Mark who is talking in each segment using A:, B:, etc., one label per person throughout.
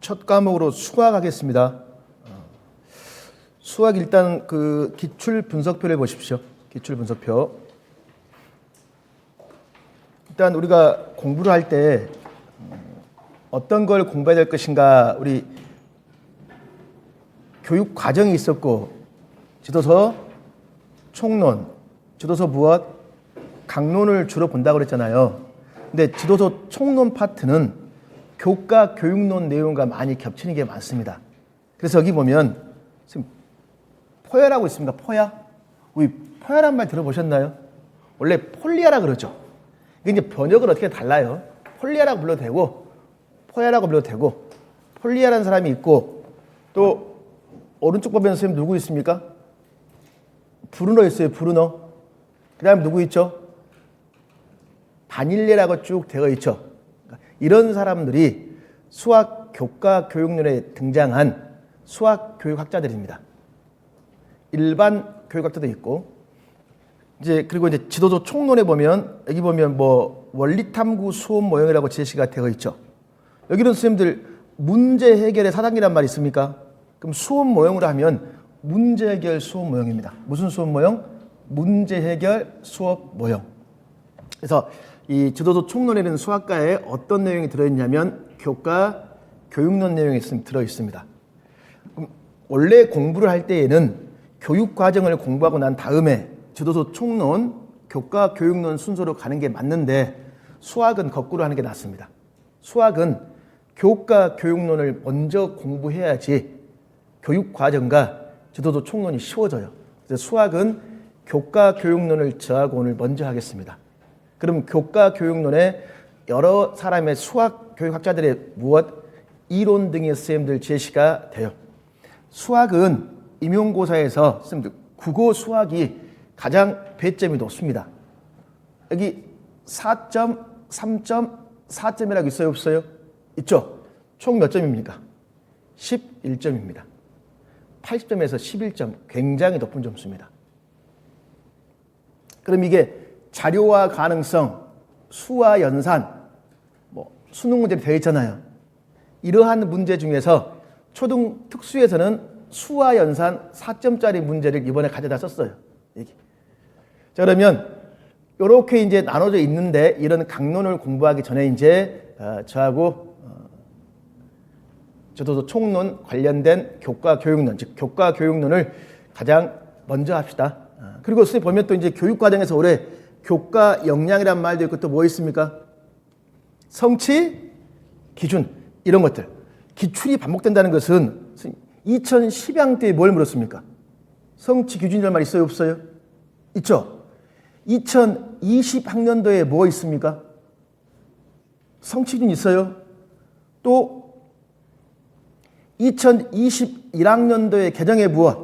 A: 첫 과목으로 수학 하겠습니다. 수학 일단 그 기출 분석표를 보십시오. 기출 분석표. 일단 우리가 공부를 할 때 어떤 걸 공부해야 될 것인가, 우리 교육 과정이 있었고, 지도서, 총론, 지도서 무엇, 강론을 주로 본다고 그랬잖아요. 근데 지도서 총론 파트는 교과 교육론 내용과 많이 겹치는 게 많습니다. 그래서 여기 보면 지금 포야라고 있습니다. 포야. 우리 포야란 말 들어보셨나요? 원래 폴리아라 그러죠. 이게 이제 번역을 어떻게 달라요. 폴리아라고 불러도 되고 포야라고 불러도 되고, 폴리아라는 사람이 있고, 또 오른쪽 보면 선생님 누구 있습니까? 브루너 있어요. 브루너. 그 다음에 누구 있죠? 바닐레라고 쭉 되어 있죠. 이런 사람들이 수학 교과 교육론에 등장한 수학 교육학자들입니다. 일반 교육학자도 있고, 그리고 이제 지도서 총론에 보면, 여기 보면 뭐 원리탐구 수업 모형이라고 제시가 되어 있죠. 여기는 선생님들 문제 해결의 4단계란 말이 있습니까? 그럼 수업 모형으로 하면 문제 해결 수업 모형입니다. 무슨 수업 모형? 문제 해결 수업 모형. 그래서 이 지도서 총론에는 수학과에 어떤 내용이 들어있냐면 교과 교육론 내용이 들어있습니다. 그럼 원래 공부를 할 때에는 교육 과정을 공부하고 난 다음에 지도서 총론, 교과 교육론 순서로 가는 게 맞는데, 수학은 거꾸로 하는 게 낫습니다. 수학은 교과 교육론을 먼저 공부해야지 교육 과정과 지도서 총론이 쉬워져요. 그래서 수학은 교과 교육론을 저하고 오늘 먼저 하겠습니다. 그럼 교과 교육론에 여러 사람의 수학 교육학자들의 무엇, 이론 등의 선생님들 제시가 돼요. 수학은 임용고사에서 선생님들 국어 수학이 가장 배점이 높습니다. 여기 4점, 3점, 4점이라고 있어요, 없어요? 있죠? 총 몇 점입니까? 11점입니다. 80점에서 11점, 굉장히 높은 점수입니다. 그럼 이게 자료와 가능성, 수와 연산, 뭐 수능 문제로 되어 있잖아요. 이러한 문제 중에서 초등 특수에서는 수와 연산 4점짜리 문제를 이번에 가져다 썼어요. 자, 그러면 이렇게 이제 나눠져 있는데, 이런 강론을 공부하기 전에 이제 저하고 저도 총론 관련된 교과 교육론, 즉 교과 교육론을 가장 먼저 합시다. 그리고 선생님 보면 또 이제 교육 과정에서 올해 교과 역량이란 말도 있고, 또 뭐 있습니까? 성취, 기준, 이런 것들. 기출이 반복된다는 것은 2010학 때에 뭘 물었습니까? 성취 기준이라는 말 있어요, 없어요? 있죠? 2020학년도에 뭐 있습니까? 성취 기준 있어요? 또 2021학년도에 개정에 무엇?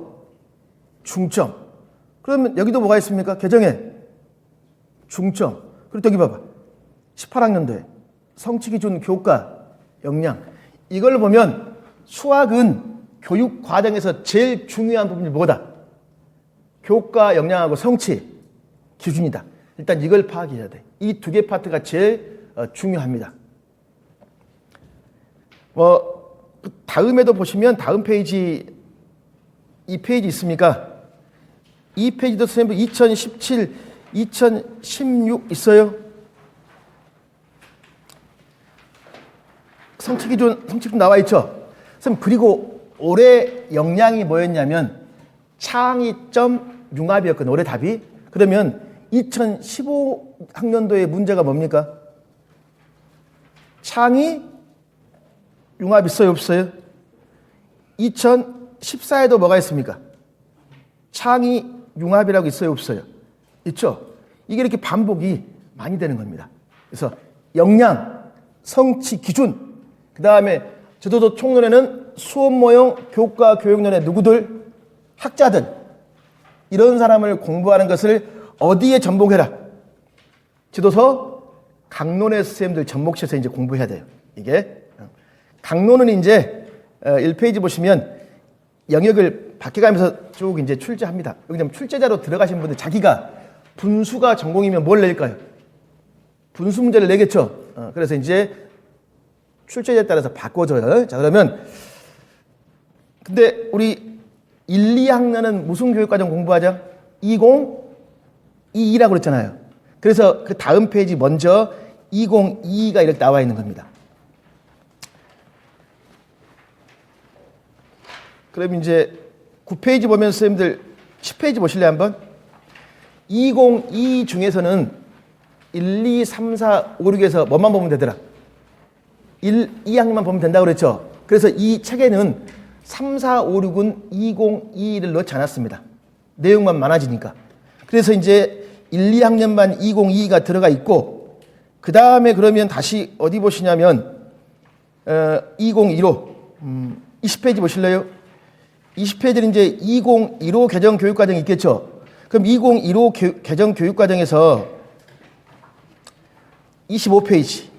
A: 중점. 그러면 여기도 뭐가 있습니까? 개정에 중점. 그리고 여기 봐봐. 18학년도에 성취기준 교과 역량. 이걸 보면 수학은 교육 과정에서 제일 중요한 부분이 뭐다? 교과 역량하고 성취 기준이다. 일단 이걸 파악해야 돼. 이 두 개 파트가 제일 중요합니다. 다음에도 보시면 다음 페이지, 이 페이지 있습니까? 이 페이지도 선생님 2017, 2016 있어요? 성취기준 나와 있죠? 선생님, 그리고 올해 역량이 뭐였냐면 창의점 융합이었거든요. 올해 답이. 그러면 2015학년도의 문제가 뭡니까? 창의 융합 있어요, 없어요? 2014에도 뭐가 있습니까? 창의 융합이라고 있어요, 없어요? 있죠? 이게 이렇게 반복이 많이 되는 겁니다. 그래서 역량, 성취 기준, 그 다음에 지도서 총론에는 수업 모형, 교과 교육론의 누구들? 학자들. 이런 사람을 공부하는 것을 어디에 접목해라? 지도서 강론의 선생님들 접목시켜서 이제 공부해야 돼요. 이게 강론은 이제 1페이지 보시면 영역을 바뀌어가면서 쭉 이제 출제합니다. 여기 출제자로 들어가신 분들, 자기가 분수가 전공이면 뭘 낼까요? 분수 문제를 내겠죠. 그래서 이제 출제에 따라서 바꿔줘요. 자, 그러면 근데 우리 1, 2학년은 무슨 교육과정 공부하죠? 2022라고 그랬잖아요. 그래서 그 다음 페이지 먼저 2022가 이렇게 나와 있는 겁니다. 그럼 이제 9페이지 보면 선생님들 10페이지 보실래요 한번? 2022 중에서는 1, 2, 3, 4, 5, 6에서 뭐만 보면 되더라? 1, 2학년만 보면 된다고 그랬죠? 그래서 이 책에는 3, 4, 5, 6은 2022를 넣지 않았습니다. 내용만 많아지니까. 그래서 이제 1, 2학년만 2022가 들어가 있고 그 다음에 그러면 다시 어디 보시냐면 2015 20페이지 보실래요? 20페이지는 이제 2015 개정 교육과정이 있겠죠? 그럼 2015 개정 교육과정에서 25페이지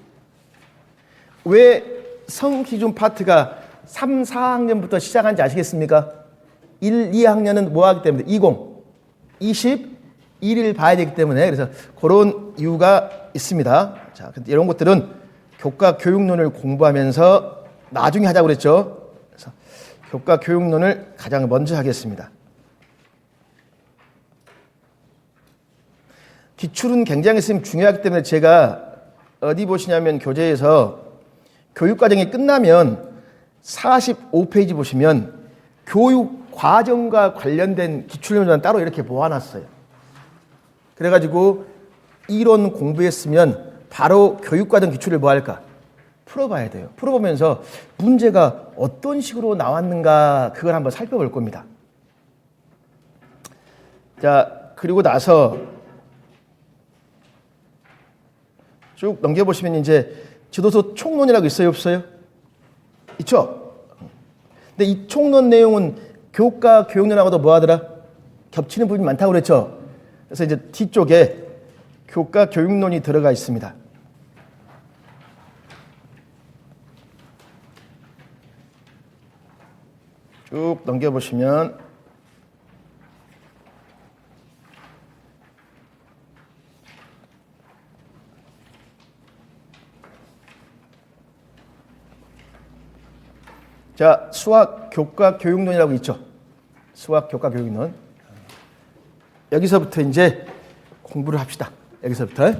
A: 왜 성기준 파트가 3, 4학년부터 시작한지 아시겠습니까? 1, 2학년은 뭐 하기 때문에 21일 봐야 되기 때문에 그래서 그런 이유가 있습니다. 자, 이런 것들은 교과 교육론을 공부하면서 나중에 하자고 그랬죠. 그래서 교과 교육론을 가장 먼저 하겠습니다. 기출은 굉장히 중요하기 때문에 제가 어디 보시냐면 교재에서 교육과정이 끝나면 45페이지 보시면 교육과정과 관련된 기출문제만 따로 이렇게 모아놨어요. 그래가지고 이론 공부했으면 바로 교육과정 기출을 뭐 할까? 풀어봐야 돼요. 풀어보면서 문제가 어떤 식으로 나왔는가 그걸 한번 살펴볼 겁니다. 자, 그리고 나서 쭉 넘겨보시면 이제 지도서 총론이라고 있어요, 없어요? 있죠? 근데 이 총론 내용은 교과 교육론하고도 뭐 하더라? 겹치는 부분이 많다고 그랬죠? 그래서 이제 뒤쪽에 교과 교육론이 들어가 있습니다. 쭉 넘겨보시면 자, 수학 교과 교육론이라고 있죠. 수학 교과 교육론. 여기서부터 이제 공부를 합시다. 여기서부터.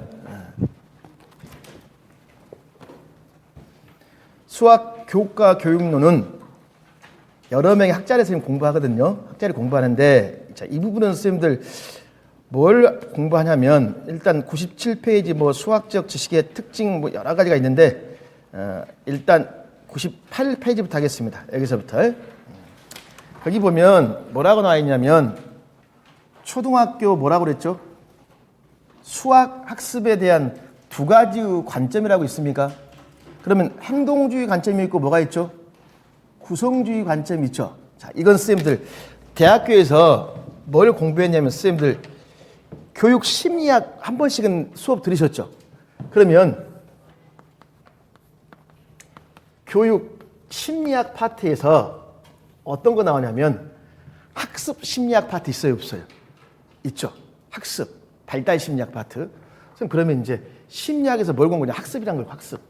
A: 수학 교과 교육론은 여러 명의 학자리 선생님 공부하거든요. 학자리 공부하는데 자, 이 부분은 선생님들 뭘 공부하냐면 일단 97페이지 뭐 수학적 지식의 특징 뭐 여러 가지가 있는데 일단 98페이지부터 하겠습니다. 여기서부터. 여기 보면 뭐라고 나와 있냐면 초등학교 뭐라고 그랬죠? 수학 학습에 대한 두 가지 관점이라고 있습니까? 그러면 행동주의 관점이 있고 뭐가 있죠? 구성주의 관점이 있죠. 자, 이건 선생님들 대학교에서 뭘 공부했냐면 선생님들 교육 심리학 한 번씩은 수업 들으셨죠? 그러면 교육 심리학 파트에서 어떤 거 나오냐면 학습 심리학 파트 있어요, 없어요? 있죠. 학습, 발달 심리학 파트. 그러면 이제 심리학에서 뭘 공부하냐? 학습이란 걸 학습.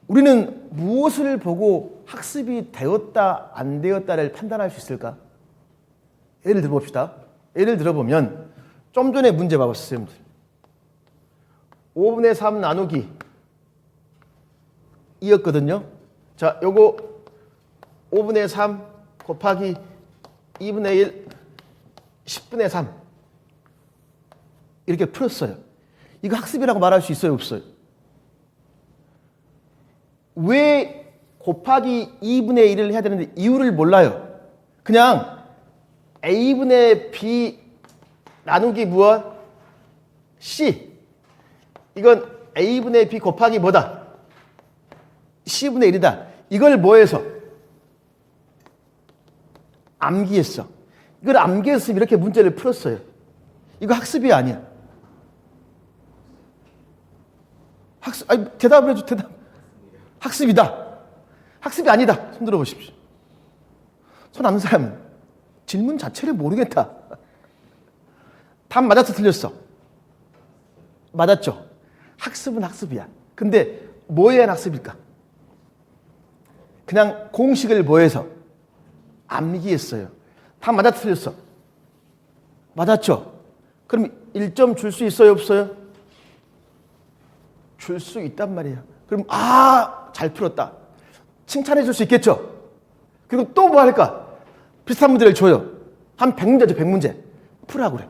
A: 우리는 무엇을 보고 학습이 되었다, 안 되었다를 판단할 수 있을까? 예를 들어봅시다. 예를 들어보면 좀 전에 문제 봐봤어요. 5분의 3 나누기 이었거든요. 자, 요거 5분의 3 곱하기 2분의 1, 10분의 3 이렇게 풀었어요. 이거 학습이라고 말할 수 있어요, 없어요? 왜 곱하기 2분의 1을 해야 되는데 이유를 몰라요. 그냥 A분의 B 나누기 무엇? C. 이건 A분의 B 곱하기 뭐다? C분의 1이다. 이걸 뭐해서? 암기했어. 이걸 암기했으면 이렇게 문제를 풀었어요. 이거 학습이 아니야. 학습, 아니, 대답을 해줘, 대답. 학습이다. 학습이 아니다. 손 들어보십시오. 손 안 사람은 질문 자체를 모르겠다. 답 맞았어, 틀렸어? 맞았죠? 학습은 학습이야. 근데 뭐에 대한 학습일까? 그냥 공식을 뭐해서? 암기했어요. 다 맞아 틀렸어. 맞았죠? 그럼 1점 줄 수 있어요, 없어요? 줄 수 있단 말이에요. 그럼 잘 풀었다. 칭찬해 줄 수 있겠죠? 그리고 또 뭐 할까? 비슷한 문제를 줘요. 한 100문제죠, 100문제. 풀라고 그래.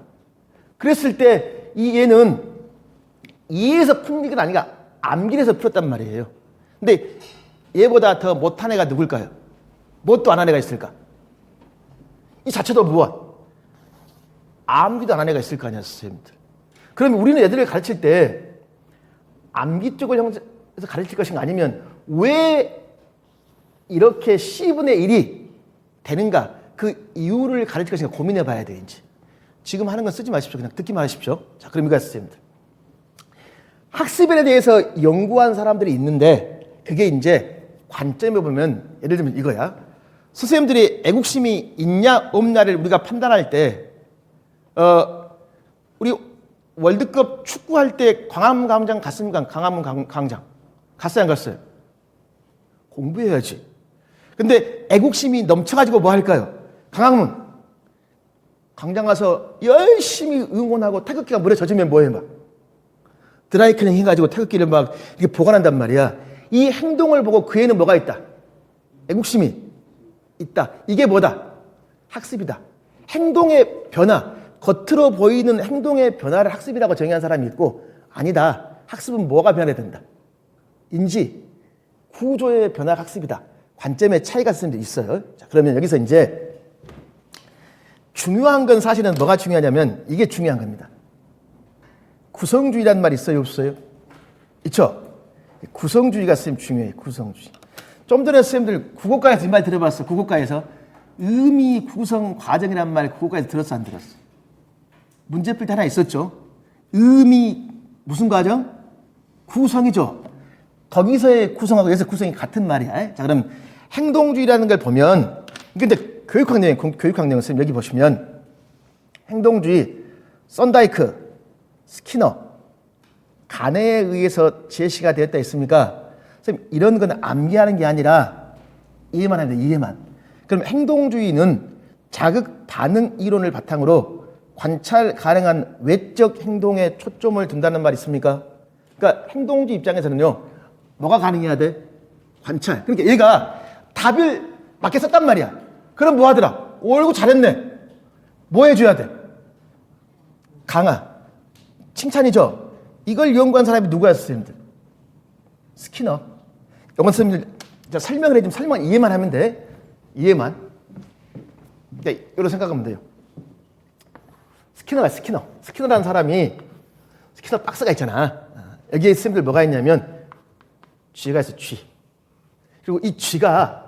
A: 그랬을 때 이 얘는 이해해서 푼 게 아니라 암기해서 풀었단 말이에요. 근데 얘보다 더 못한 애가 누굴까요? 뭣도 안 한 애가 있을까? 이 자체도 무엇? 암기도 안 한 애가 있을 거 아니야, 선생님들. 그러면 우리는 애들을 가르칠 때 암기 쪽을 형성해서 가르칠 것인가 아니면 왜 이렇게 C분의 1이 되는가 그 이유를 가르칠 것인가 고민해 봐야 되는지. 지금 하는 건 쓰지 마십시오. 그냥 듣기만 하십시오. 자, 그럼 이거 선생님들. 학습에 대해서 연구한 사람들이 있는데 그게 이제 관점에 보면 예를 들면 이거야. 선생님들이 애국심이 있냐 없냐를 우리가 판단할 때 우리 월드컵 축구할 때 광화문 광장 갔습니까? 광화문 광장 갔어요 안 갔어요? 공부해야지. 근데 애국심이 넘쳐가지고 뭐 할까요? 광화문 광장 가서 열심히 응원하고 태극기가 물에 젖으면 뭐해 막 드라이클닝 해가지고 태극기를 막 이렇게 보관한단 말이야. 이 행동을 보고 그 애는 뭐가 있다? 애국심이 있다. 이게 뭐다? 학습이다. 행동의 변화, 겉으로 보이는 행동의 변화를 학습이라고 정의한 사람이 있고 아니다. 학습은 뭐가 변해야 된다? 인지, 구조의 변화가 학습이다. 관점의 차이가 있어요. 자, 그러면 여기서 이제 중요한 건 사실은 뭐가 중요하냐면 이게 중요한 겁니다. 구성주의라는 말 있어요? 없어요? 있죠? 구성주의가 선생님 중요해요. 구성주의. 좀 전에 선생님들 국어과에서 이 말 들어봤어. 국어과에서 의미 구성 과정이란 말 국어과에서 들었어 안 들었어? 문제 풀 때 하나 있었죠. 의미 무슨 과정? 구성이죠. 거기서의 구성하고 여기서 구성이 같은 말이야. 자, 그럼 행동주의라는 걸 보면 근데 교육학령 선생님 여기 보시면 행동주의 썬다이크 스키너 간에 의해서 제시가 되었다 했습니까? 선생님 이런 건 암기하는 게 아니라 이해만 하면 돼. 이해만. 그럼 행동주의는 자극 반응 이론을 바탕으로 관찰 가능한 외적 행동에 초점을 둔다는 말이 있습니까? 그러니까 행동주의 입장에서는요. 뭐가 가능해야 돼? 관찰. 그러니까 얘가 답을 맞게 썼단 말이야. 그럼 뭐 하더라? 옳고 잘했네. 뭐 해줘야 돼? 강화. 칭찬이죠. 이걸 연구한 사람이 누구야, 선생님들? 스키너. 영어 선생님들 설명을 해주면 설명 이해만 하면 돼. 이해만. 그러니까 이런 생각하면 돼요. 스키너가 스키너라는 사람이 스키너 박스가 있잖아. 여기에 선생님들 뭐가 있냐면 쥐가 있어, 쥐. 그리고 이 쥐가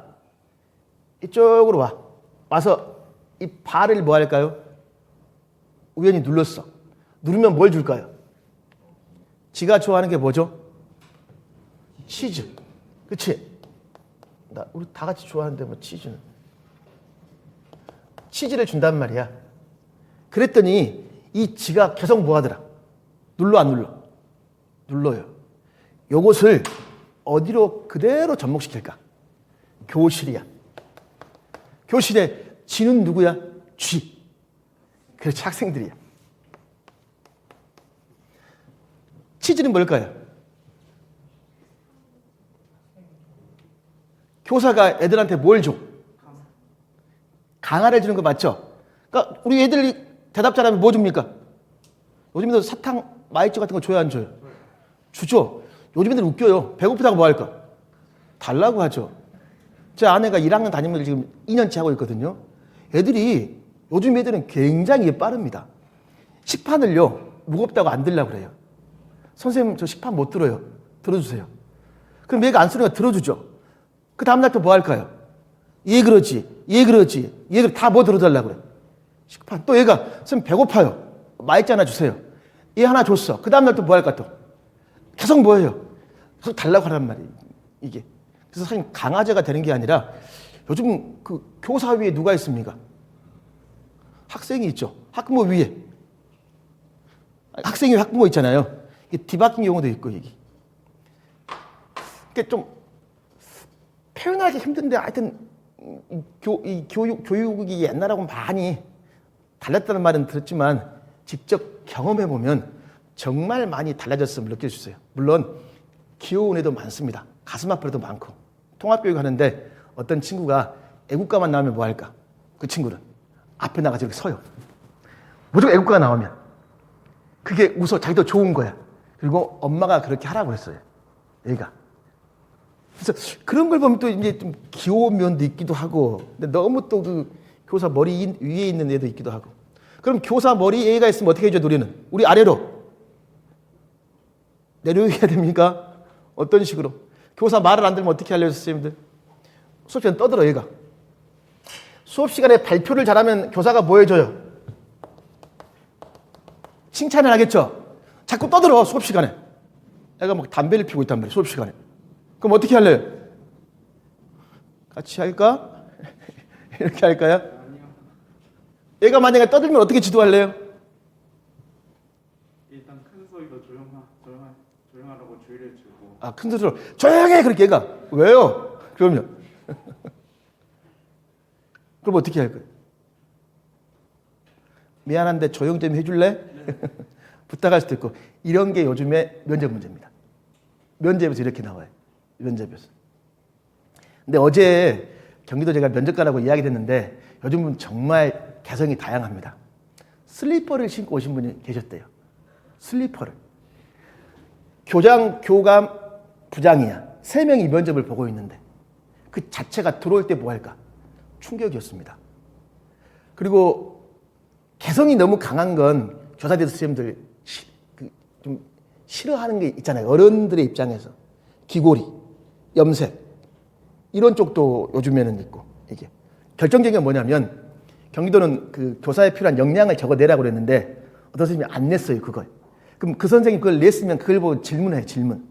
A: 이쪽으로 와서 이 발을 뭐 할까요? 우연히 눌렀어. 누르면 뭘 줄까요? 지가 좋아하는 게 뭐죠? 치즈. 그치? 우리 다 같이 좋아하는데 뭐 치즈는. 치즈를 준단 말이야. 그랬더니 이 지가 계속 뭐 하더라? 눌러 안 눌러? 눌러요. 요것을 어디로 그대로 접목시킬까? 교실이야. 교실에 지는 누구야? 쥐. 그렇지, 학생들이야. 치즈는 뭘까요? 교사가 애들한테 뭘 줘? 강화를 주는 거 맞죠? 그러니까 우리 애들이 대답 잘하면 뭐 줍니까? 요즘에도 사탕, 마이쮸 같은 거 줘야 안 줘요? 주죠. 요즘 애들 웃겨요. 배고프다고 뭐 할까? 달라고 하죠. 제 아내가 1학년 다니면서 지금 2년째 하고 있거든요. 애들이 요즘 애들은 굉장히 빠릅니다. 식판을요 무겁다고 안 들려고 그래요. 선생님 저 식판 못 들어요. 들어주세요. 그럼 얘가 안 쓰니까 들어주죠. 그 다음날 또 뭐 할까요? 얘 그러지, 얘 그러지, 얘 다 뭐 들어달라고 그래. 식판. 또 얘가 선생님 배고파요. 마이쮸 하나 주세요. 얘 하나 줬어. 그 다음날 또 뭐 할까 또? 계속 뭐예요? 계속 달라고 하란 말이에요. 이게. 그래서 사실 강화제가 되는 게 아니라 요즘 그 교사 위에 누가 있습니까? 학생이 있죠. 학부모 위에. 학생이 학부모 있잖아요. 이게 뒤바뀐 경우도 있고, 이게. 그게 좀 표현하기 힘든데 하여튼 이 교육이 옛날하고 많이 달랐다는 말은 들었지만 직접 경험해 보면 정말 많이 달라졌음을 느낄 수 있어요. 물론 귀여운 애도 많습니다. 가슴 아픈 애도 많고. 통합교육 하는데 어떤 친구가 애국가만 나오면 뭐 할까? 그 친구는 앞에 나가서 이렇게 서요. 무조건 애국가가 나오면 그게 웃어. 자기도 좋은 거야. 그리고 엄마가 그렇게 하라고 했어요. 얘가. 그래서 그런 걸 보면 또 이제 좀 귀여운 면도 있기도 하고, 근데 너무 또 그 교사 머리 위에 있는 애도 있기도 하고. 그럼 교사 머리 애가 있으면 어떻게 해줘야 돼, 우리는? 우리 아래로 내려야 됩니까? 어떤 식으로? 교사 말을 안 들으면 어떻게 하려고 선생님들? 수업 시간에 떠들어, 얘가. 수업 시간에 발표를 잘하면 교사가 뭐 해줘요? 칭찬을 하겠죠? 자꾸 떠들어, 수업 시간에. 애가 막 담배를 피우고 있단 말이에요, 수업 시간에. 그럼 어떻게 할래요? 같이 할까? 이렇게 할까요? 얘가 만약에 떠들면 어떻게 지도할래요?
B: 일단 큰 소리로 조용하라고 주의를 주고.
A: 아, 큰 소리로 조용해! 그렇게 얘가. 왜요? 그럼요. 그럼 어떻게 할 거예요? 미안한데 조용 좀 해줄래? 부탁할 수도 있고. 이런 게 요즘에 면접 문제입니다. 면접에서 이렇게 나와요. 면접에서. 근데 어제 경기도 제가 면접관하고 이야기를 했는데 요즘은 정말 개성이 다양합니다. 슬리퍼를 신고 오신 분이 계셨대요. 슬리퍼를. 교장, 교감, 부장이야. 3명이 면접을 보고 있는데 그 자체가 들어올 때 뭐 할까? 충격이었습니다. 그리고 개성이 너무 강한 건 교사들 선생님들 좀 싫어하는 게 있잖아요. 어른들의 입장에서. 귀고리, 염색 이런 쪽도 요즘에는 있고. 이게 결정적인 게 뭐냐면 경기도는 그 교사에 필요한 역량을 적어내라고 그랬는데 어떤 선생님이 안 냈어요, 그걸. 그럼 그 선생님이 그걸 냈으면 그걸 보고 질문해, 질문.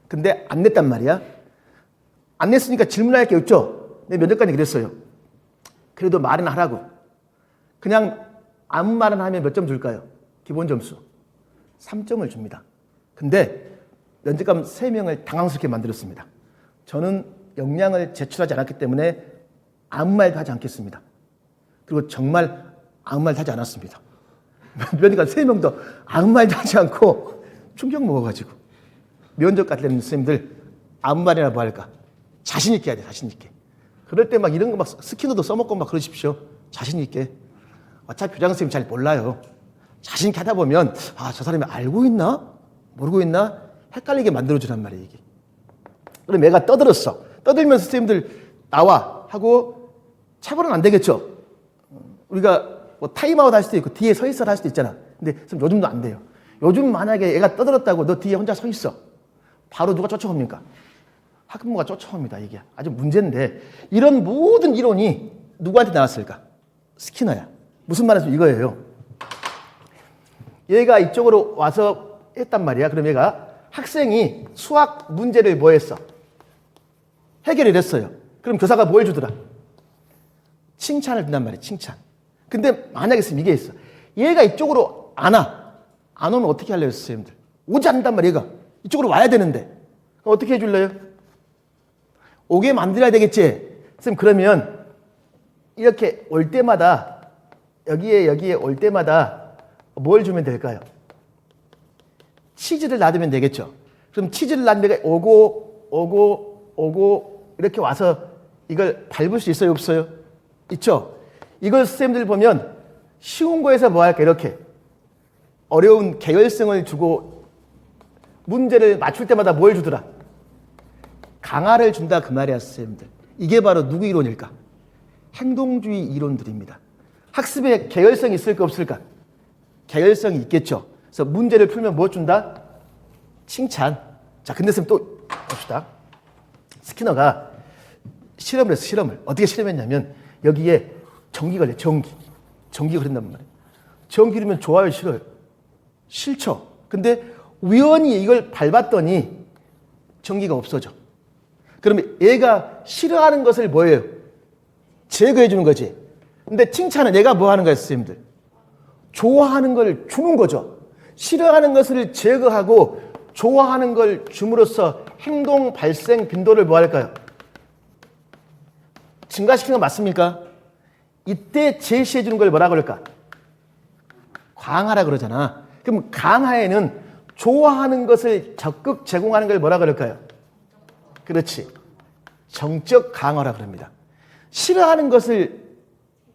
A: 근데 안 냈단 말이야. 안 냈으니까 질문할 게 없죠. 내 면접관이 그랬어요. 그래도 말은 하라고. 그냥 아무 말은 하면 몇 점 줄까요? 기본 점수 3점을 줍니다. 근데 면접관 3명을 당황스럽게 만들었습니다. 저는 역량을 제출하지 않았기 때문에 아무 말도 하지 않겠습니다. 그리고 정말 아무 말도 하지 않았습니다. 면접관 3명도 아무 말도 하지 않고 충격 먹어가지고. 면접 같은 선생님들 아무 말이나 뭐 할까? 자신 있게 해야 돼, 자신 있게. 그럴 때 막 이런 거 막 스키너도 써먹고 막 그러십시오. 자신 있게. 어차피 교장 선생님 잘 몰라요. 자신 있게 하다 보면 아, 저 사람이 알고 있나? 모르고 있나? 헷갈리게 만들어주란 말이에요, 이게. 그럼 얘가 떠들었어. 떠들면서 선생님들 나와 하고 차별은 안 되겠죠. 우리가 뭐 타임아웃 할 수도 있고 뒤에 서 있어라 할 수도 있잖아. 근데 선생님 요즘도 안 돼요. 요즘 만약에 얘가 떠들었다고 너 뒤에 혼자 서 있어. 바로 누가 쫓아옵니까? 학부모가 쫓아옵니다. 이게 아주 문제인데 이런 모든 이론이 누구한테 나왔을까? 스키너야. 무슨 말이냐면 이거예요. 얘가 이쪽으로 와서 했단 말이야. 그럼 얘가 학생이 수학 문제를 뭐 했어? 해결을 했어요. 그럼 교사가 뭘 주더라? 칭찬을 준단 말이야. 칭찬. 근데 만약에 있으면 이게 있어. 얘가 이쪽으로 안 와. 안 오면 어떻게 하려고 했어, 선생님들? 오지 않는단 말이야, 얘가. 이쪽으로 와야 되는데. 그럼 어떻게 해줄래요? 오게 만들어야 되겠지. 선생님, 그러면 이렇게 올 때마다 여기에 올 때마다 뭘 주면 될까요? 치즈를 놔두면 되겠죠. 그럼 치즈를 놔두면 오고 이렇게 와서 이걸 밟을 수 있어요, 없어요? 있죠. 이걸 선생님들 보면 쉬운 거에서 뭐 할까? 이렇게 어려운 계열성을 주고 문제를 맞출 때마다 뭘 주더라? 강화를 준다 그 말이야, 선생님들. 이게 바로 누구 이론일까? 행동주의 이론들입니다. 학습에 계열성이 있을까 없을까? 계열성이 있겠죠. 그래서 문제를 풀면 뭐 준다? 칭찬. 자, 근데 선생님 또 봅시다. 스키너가 실험을 했어, 실험을. 어떻게 실험했냐면 여기에 전기 걸려, 전기가 흐른단 말이에요. 전기 흐르면 좋아요, 싫어요? 싫죠. 근데 우연히 이걸 밟았더니 전기가 없어져. 그러면 얘가 싫어하는 것을 뭐예요? 제거해 주는 거지. 근데 칭찬은 얘가 뭐 하는 거예요, 선생님들? 좋아하는 걸 주는 거죠. 싫어하는 것을 제거하고 좋아하는 걸 줌으로써 행동 발생 빈도를 뭐 할까요? 증가시키는 거 맞습니까? 이때 제시해 주는 걸 뭐라 그럴까? 강화라 그러잖아. 그럼 강화에는 좋아하는 것을 적극 제공하는 걸 뭐라 그럴까요? 그렇지. 정적 강화라 그럽니다. 싫어하는 것을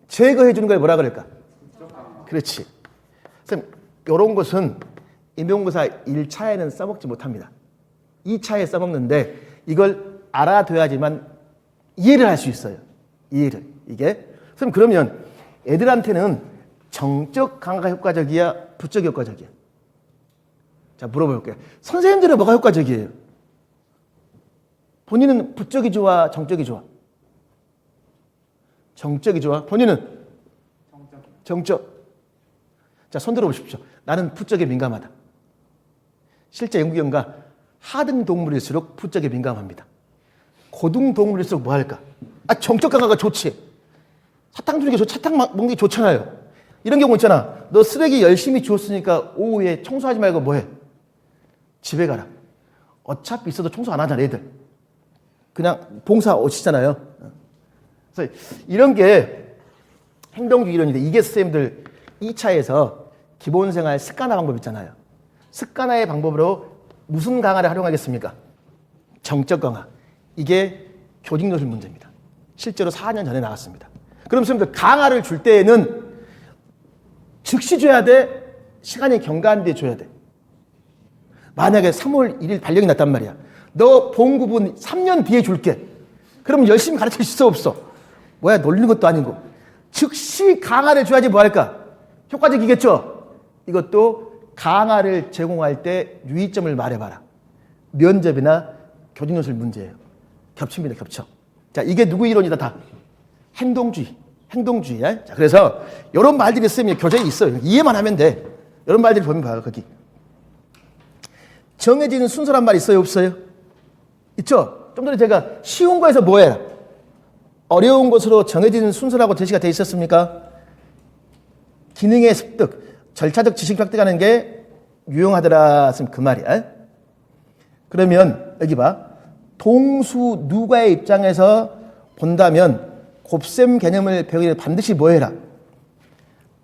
A: 제거해 주는 걸 뭐라 그럴까? 그렇지. 선생님, 이런 것은 임용고사 1차에는 써먹지 못합니다. 2차에 써먹는데 이걸 알아둬야지만 이해를 할 수 있어요. 이해를. 이게. 선생님, 그러면 애들한테는 정적 강화가 효과적이야? 부적 효과적이야? 자, 물어볼게요. 선생님들은 뭐가 효과적이에요? 본인은 부적이 좋아? 정적이 좋아? 정적이 좋아? 본인은? 정적. 자, 손 들어보십시오. 나는 부적에 민감하다. 실제 연구 결과 하등 동물일수록 부적에 민감합니다. 고등 동물일수록 뭐 할까? 정적 강화가 좋지. 사탕 주는 게 사탕 먹는 게 좋잖아요. 이런 경우 있잖아. 너 쓰레기 열심히 주웠으니까 오후에 청소하지 말고 뭐 해? 집에 가라. 어차피 있어도 청소 안 하잖아, 애들. 그냥 봉사 오시잖아요. 그래서 이런 게 행동주의 이론인데 이게 선생님들 2차에서 기본생활 습관화 방법 있잖아요. 습관화의 방법으로 무슨 강화를 활용하겠습니까? 정적 강화. 이게 교직노출 문제입니다. 실제로 4년 전에 나왔습니다. 그럼 선생님들 강화를 줄 때에는 즉시 줘야 돼? 시간이 경과한 뒤에 줘야 돼? 만약에 3월 1일 발령이 났단 말이야. 너 본구분 3년 뒤에 줄게. 그럼 열심히 가르칠 수 없어. 뭐야, 놀리는 것도 아니고. 즉시 강화를 줘야지 뭐 할까? 효과적이겠죠? 이것도 강화를 제공할 때 유의점을 말해봐라. 면접이나 교직노출 문제예요. 겹칩니다, 겹쳐. 자, 이게 누구 이론이다, 다? 행동주의. 행동주의. 자, 그래서 이런 말들이 있으면 교재에 있어요. 이해만 하면 돼. 이런 말들이 보면 봐요, 거기. 정해진 순서란 말 있어요, 없어요? 있죠? 좀 전에 제가 쉬운 거에서 뭐예요? 어려운 것으로 정해진 순서라고 제시가 되어 있었습니까? 기능의 습득, 절차적 지식 획득하는 게 유용하더라. 그 말이야. 그러면 여기 봐. 동수 누가의 입장에서 본다면 곱셈 개념을 배우기 전에 반드시 뭐 해라?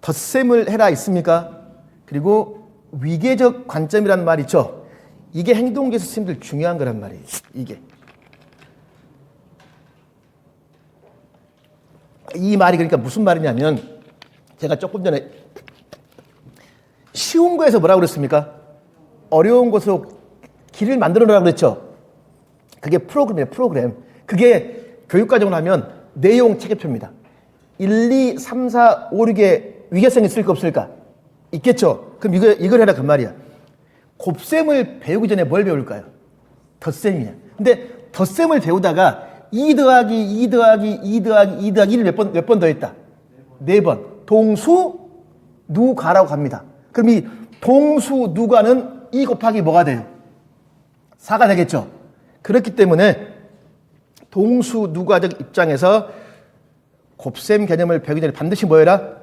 A: 덧셈을 해라 있습니까? 그리고 위계적 관점이란 말 있죠? 이게 행동기술 선생님들 중요한 거란 말이에요. 이게. 이 말이 그러니까 무슨 말이냐면 제가 조금 전에 쉬운 거에서 뭐라고 그랬습니까? 어려운 것으로 길을 만들어 놓으라고 그랬죠? 그게 프로그램이에요, 프로그램. 그게 교육과정을 하면 내용 체계표입니다. 1, 2, 3, 4, 5, 6에 위계성이 있을까 없을까? 있겠죠? 그럼 이걸 해라 그 말이야. 곱셈을 배우기 전에 뭘 배울까요? 덧셈이야. 근데 덧셈을 배우다가 2 더하기 2 더하기 2 더하기 2 더하기 1을 몇 번 더했다? 4번. 동수 누가라고 합니다. 그럼 이 동수 누가는 2 곱하기 뭐가 돼요? 4가 되겠죠? 그렇기 때문에 동수 누가적 입장에서 곱셈 개념을 배우기 전에 반드시 뭐 해라?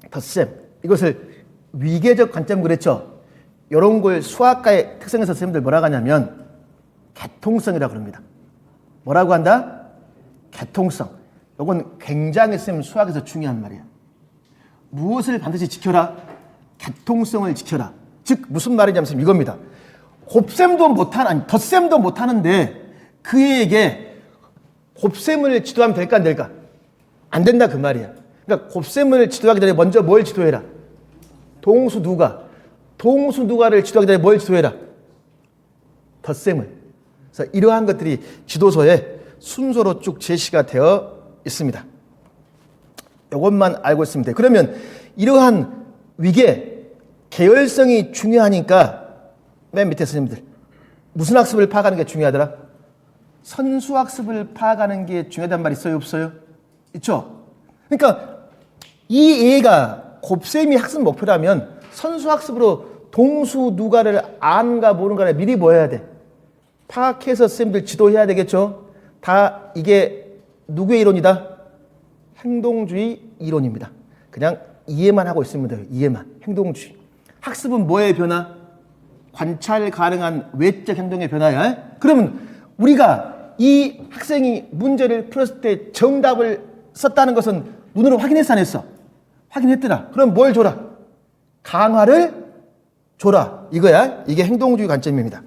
A: 덧셈. 이것을 위계적 관점 그랬죠? 이런 걸 수학과의 특성에서 선생님들 뭐라고 하냐면 개통성이라고 합니다. 뭐라고 한다? 개통성. 이건 굉장히 선생님 수학에서 중요한 말이야. 무엇을 반드시 지켜라? 개통성을 지켜라. 즉 무슨 말이냐면 선생님 이겁니다. 곱셈도 못하는, 아니 덧셈도 못하는데 그 애에게 곱셈을 지도하면 될까 안 될까? 안 된다 그 말이야. 그러니까 곱셈을 지도하기 전에 먼저 뭘 지도해라? 동수 누가. 동수 누가를 지도하기 전에 뭘 지도해라? 덧셈을. 그래서 이러한 것들이 지도서에 순서로 쭉 제시가 되어 있습니다. 이것만 알고 있으면 돼요. 그러면 이러한 위계, 계열성이 중요하니까 맨 밑에 선생님들 무슨 학습을 파악하는 게 중요하더라? 선수학습을 파악하는 게 중요하단 말 있어요? 없어요? 있죠? 그러니까 이 애가 곱셈이 학습 목표라면 선수학습으로 동수 누가를 아는가 모르는가를 미리 뭐 해야 돼? 파악해서 선생님들 지도해야 되겠죠? 다 이게 누구의 이론이다? 행동주의 이론입니다. 그냥 이해만 하고 있으면 돼요. 이해만. 행동주의. 학습은 뭐의 변화? 관찰 가능한 외적 행동의 변화야. 그러면 우리가 이 학생이 문제를 풀었을 때 정답을 썼다는 것은 눈으로 확인했어 안 했어? 확인했더라. 그럼 뭘 줘라? 강화를 줘라. 이거야. 이게 행동주의 관점입니다.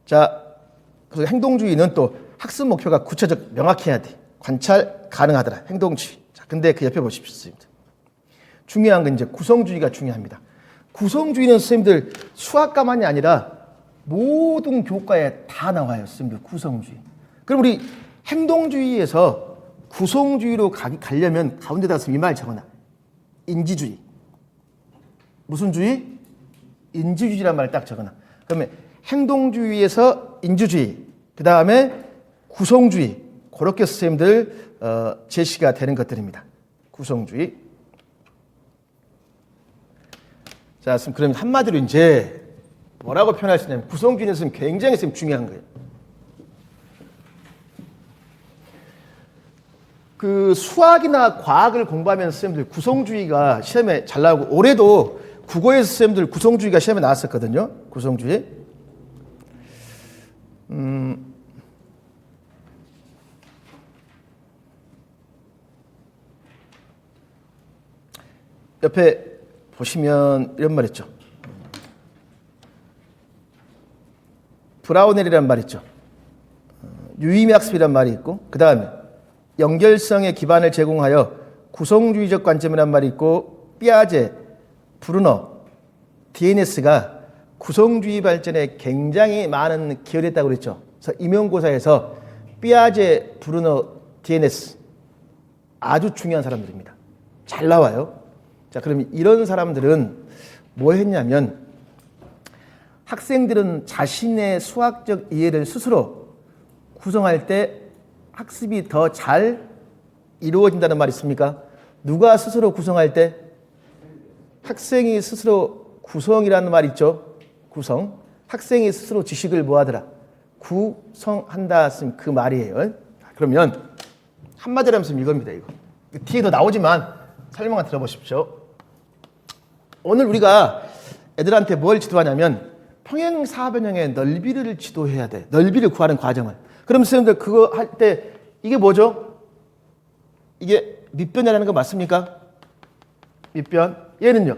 A: 자, 그래서 행동주의는 또 학습 목표가 구체적 명확해야 돼. 관찰 가능하더라. 행동주의. 자, 근데 그 옆에 보십시오. 중요한 건 이제 구성주의가 중요합니다. 구성주의는 선생님들 수학과만이 아니라 모든 교과에 다 나와요. 선생님들 구성주의. 그럼 우리 행동주의에서 구성주의로 가려면 가운데다가 이 말 적어놔. 인지주의. 무슨 주의? 인지주의란 말을 딱 적어놔. 그러면 행동주의에서 인지주의, 그 다음에 구성주의, 그렇게 선생님들 제시가 되는 것들입니다. 구성주의. 자, 그럼 한마디로 이제 뭐라고 표현할 수 있냐면 구성주의는 선생님 굉장히 선생님 중요한 거예요. 그 수학이나 과학을 공부하면 선생님들 구성주의가 시험에 잘 나오고 올해도 국어에서 선생님들 구성주의가 시험에 나왔었거든요. 구성주의. 옆에 보시면 이런 말 있죠. 브라우넬이라는 말 있죠. 유의미 학습이라는 말이 있고 그 다음에 연결성의 기반을 제공하여 구성주의적 관점이라는 말이 있고 삐아제, 브루너, DNS가 구성주의 발전에 굉장히 많은 기여를 했다고 그랬죠. 그래서 임용고사에서 삐아제, 브루너, DNS 아주 중요한 사람들입니다. 잘 나와요. 자, 그럼 이런 사람들은 뭐 했냐면 학생들은 자신의 수학적 이해를 스스로 구성할 때 학습이 더 잘 이루어진다는 말이 있습니까? 누가 스스로 구성할 때? 학생이 스스로 구성이라는 말 있죠? 구성. 학생이 스스로 지식을 뭐하더라? 구성한다 그 말이에요. 그러면 한마디로 하면 이겁니다. 이거. 뒤에 더 나오지만 설명을 들어보십시오. 오늘 우리가 애들한테 뭘 지도하냐면 평행사변형의 넓이를 지도해야 돼. 넓이를 구하는 과정을. 그럼 선생님들 그거 할 때 이게 뭐죠? 이게 밑변이라는 거 맞습니까? 밑변. 얘는요?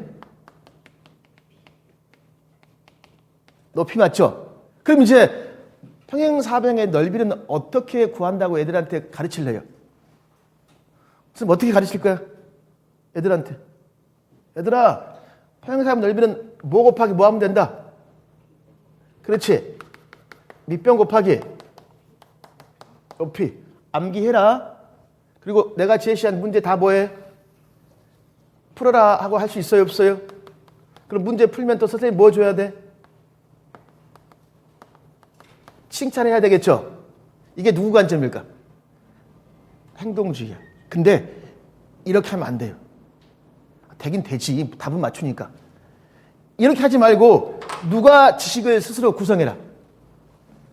A: 높이 맞죠? 그럼 이제 평행사변형의 넓이는 어떻게 구한다고 애들한테 가르칠래요? 선생님 어떻게 가르칠 거야? 애들한테. 얘들아, 평행사변 넓이는 뭐 곱하기 뭐 하면 된다? 그렇지. 밑변 곱하기 높이. 암기해라. 그리고 내가 제시한 문제 다 뭐해? 풀어라 하고 할 수 있어요? 없어요? 그럼 문제 풀면 또 선생님 뭐 줘야 돼? 칭찬해야 되겠죠? 이게 누구 관점일까? 행동주의야. 근데 이렇게 하면 안 돼요. 되긴 되지. 답은 맞추니까. 이렇게 하지 말고 누가 지식을 스스로 구성해라.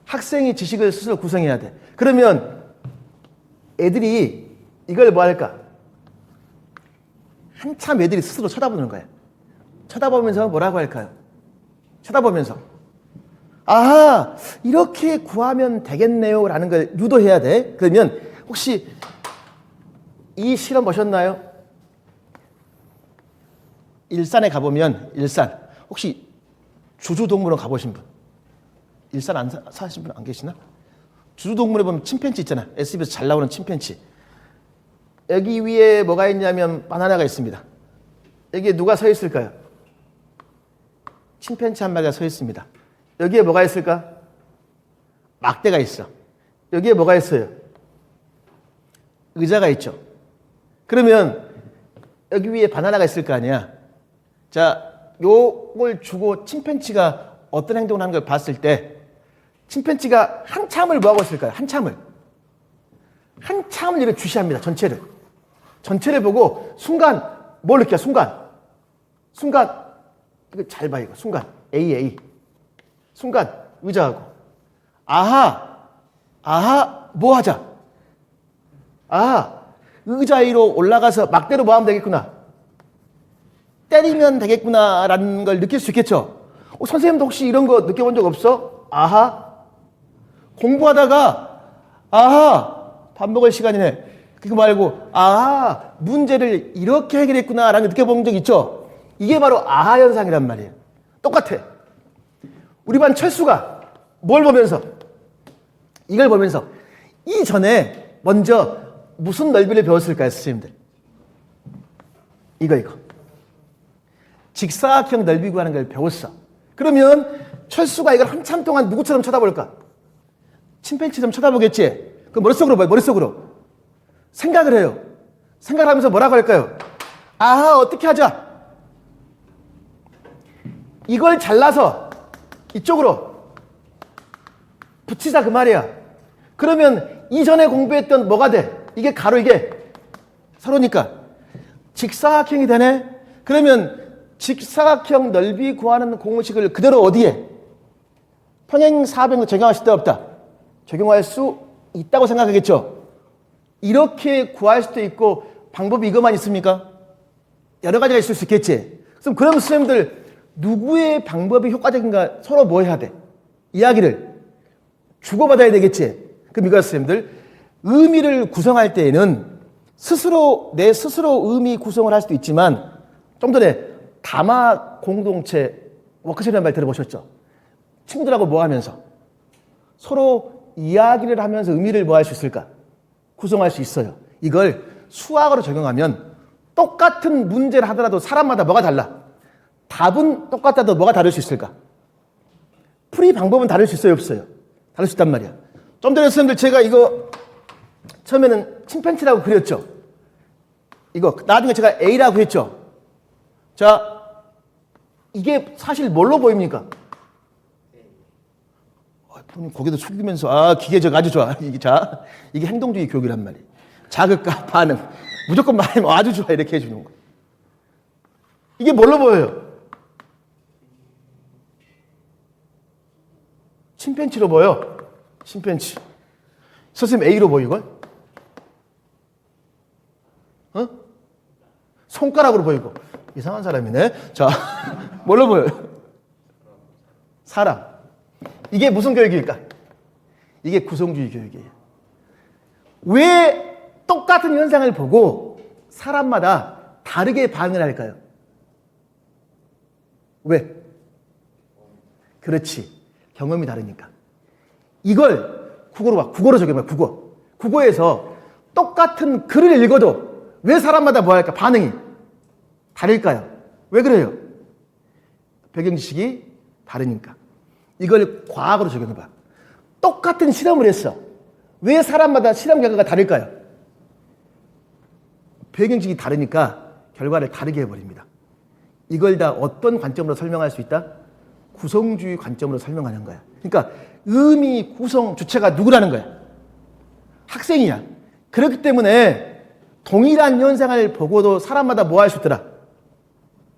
A: 학생이 지식을 스스로 구성해야 돼. 그러면 애들이 이걸 뭐 할까? 한참 애들이 스스로 쳐다보는 거야. 쳐다보면서 뭐라고 할까요? 쳐다보면서 아, 이렇게 구하면 되겠네요 라는 걸 유도해야 돼. 그러면 혹시 이 실험 보셨나요? 일산에 가보면 일산 혹시 주주동물원 가보신 분? 일산 안 사신 분 안 계시나? 주주동물에 보면 침팬지 있잖아. SBS에서 잘 나오는 침팬지. 여기 위에 뭐가 있냐면 바나나가 있습니다. 여기에 누가 서 있을까요? 침팬지 한 마리가 서 있습니다. 여기에 뭐가 있을까? 막대가 있어. 여기에 뭐가 있어요? 의자가 있죠. 그러면 여기 위에 바나나가 있을 거 아니야. 자, 요걸 주고 침팬지가 어떤 행동을 하는 걸 봤을 때 침팬지가 한참을 뭐하고 있을까요? 한참을 이렇게 주시합니다. 전체를 보고 순간 뭘 느껴? 순간 이거 잘 봐. 이거 순간 AA 순간 의자하고 아하 뭐 하자. 의자 위로 올라가서 막대로 뭐 하면 되겠구나. 때리면 되겠구나라는 걸 느낄 수 있겠죠. 선생님도 혹시 이런 거 느껴본 적 없어? 아하. 공부하다가 아하. 밥 먹을 시간이네. 그거 말고 아하. 문제를 이렇게 해결했구나라는 걸 느껴본 적 있죠. 이게 바로 아하 현상이란 말이에요. 똑같아. 우리 반 철수가 뭘 보면서 이걸 보면서 이전에 먼저 무슨 넓이를 배웠을까요, 선생님들? 이거. 직사각형 넓이 구하는 걸 배웠어. 그러면 철수가 이걸 한참 동안 누구처럼 쳐다볼까? 침팬지처럼 쳐다보겠지? 그 머릿속으로 봐요, 머릿속으로. 생각을 해요. 생각을 하면서 뭐라고 할까요? 아하, 어떻게 하자. 이걸 잘라서 이쪽으로 붙이자 그 말이야. 그러면 이전에 공부했던 뭐가 돼? 이게 가로 이게 서로니까 직사각형이 되네. 그러면 직사각형 넓이 구하는 공식을 그대로 어디에? 평행사변으로 적용할 수 있다 없다? 적용할 수 있다고 생각하겠죠. 이렇게 구할 수도 있고 방법이 이것만 있습니까? 여러 가지가 있을 수 있겠지. 그럼 선생님들 누구의 방법이 효과적인가 서로 뭐 해야 돼? 이야기를 주고받아야 되겠지. 그럼 이거 선생님들 의미를 구성할 때에는 내 스스로 의미 구성을 할 수도 있지만 좀 전에 담화 공동체 워크숍이라는 말 들어보셨죠? 친구들하고 뭐 하면서 서로 이야기를 하면서 의미를 뭐 할 수 있을까? 구성할 수 있어요. 이걸 수학으로 적용하면 똑같은 문제를 하더라도 사람마다 뭐가 달라? 답은 똑같아도 뭐가 다를 수 있을까? 풀이 방법은 다를 수 있어요, 없어요? 다를 수 있단 말이야. 좀 전에 선생님들 제가 이거 처음에는 침팬지라고 그렸죠. 이거 나중에 제가 A라고 했죠. 자, 이게 사실 뭘로 보입니까? 본인 고개도 숙이면서 기계적 아주 좋아. 이게 행동주의 교육이란 말이에요. 자극과 반응 무조건 말하면 아주 좋아 이렇게 해주는 거. 이게 뭘로 보여요? 침팬지로 보여. 침팬지. 선생님 A로 보이걸? 손가락으로 보이고. 이상한 사람이네. 자, 뭘로 보여요? 사람. 이게 무슨 교육일까? 이게 구성주의 교육이에요. 왜 똑같은 현상을 보고 사람마다 다르게 반응을 할까요? 왜? 그렇지. 경험이 다르니까. 이걸 국어로 봐. 국어로 적용해. 국어에서 똑같은 글을 읽어도 왜 사람마다 뭐 할까? 반응이 다를까요? 왜 그래요? 배경 지식이 다르니까. 이걸 과학으로 적용해봐. 똑같은 실험을 했어. 왜 사람마다 실험 결과가 다를까요? 배경 지식이 다르니까 결과를 다르게 해버립니다. 이걸 다 어떤 관점으로 설명할 수 있다? 구성주의 관점으로 설명하는 거야. 그러니까 의미 구성 주체가 누구라는 거야? 학생이야. 그렇기 때문에 동일한 현상을 보고도 사람마다 뭐 할 수 있더라?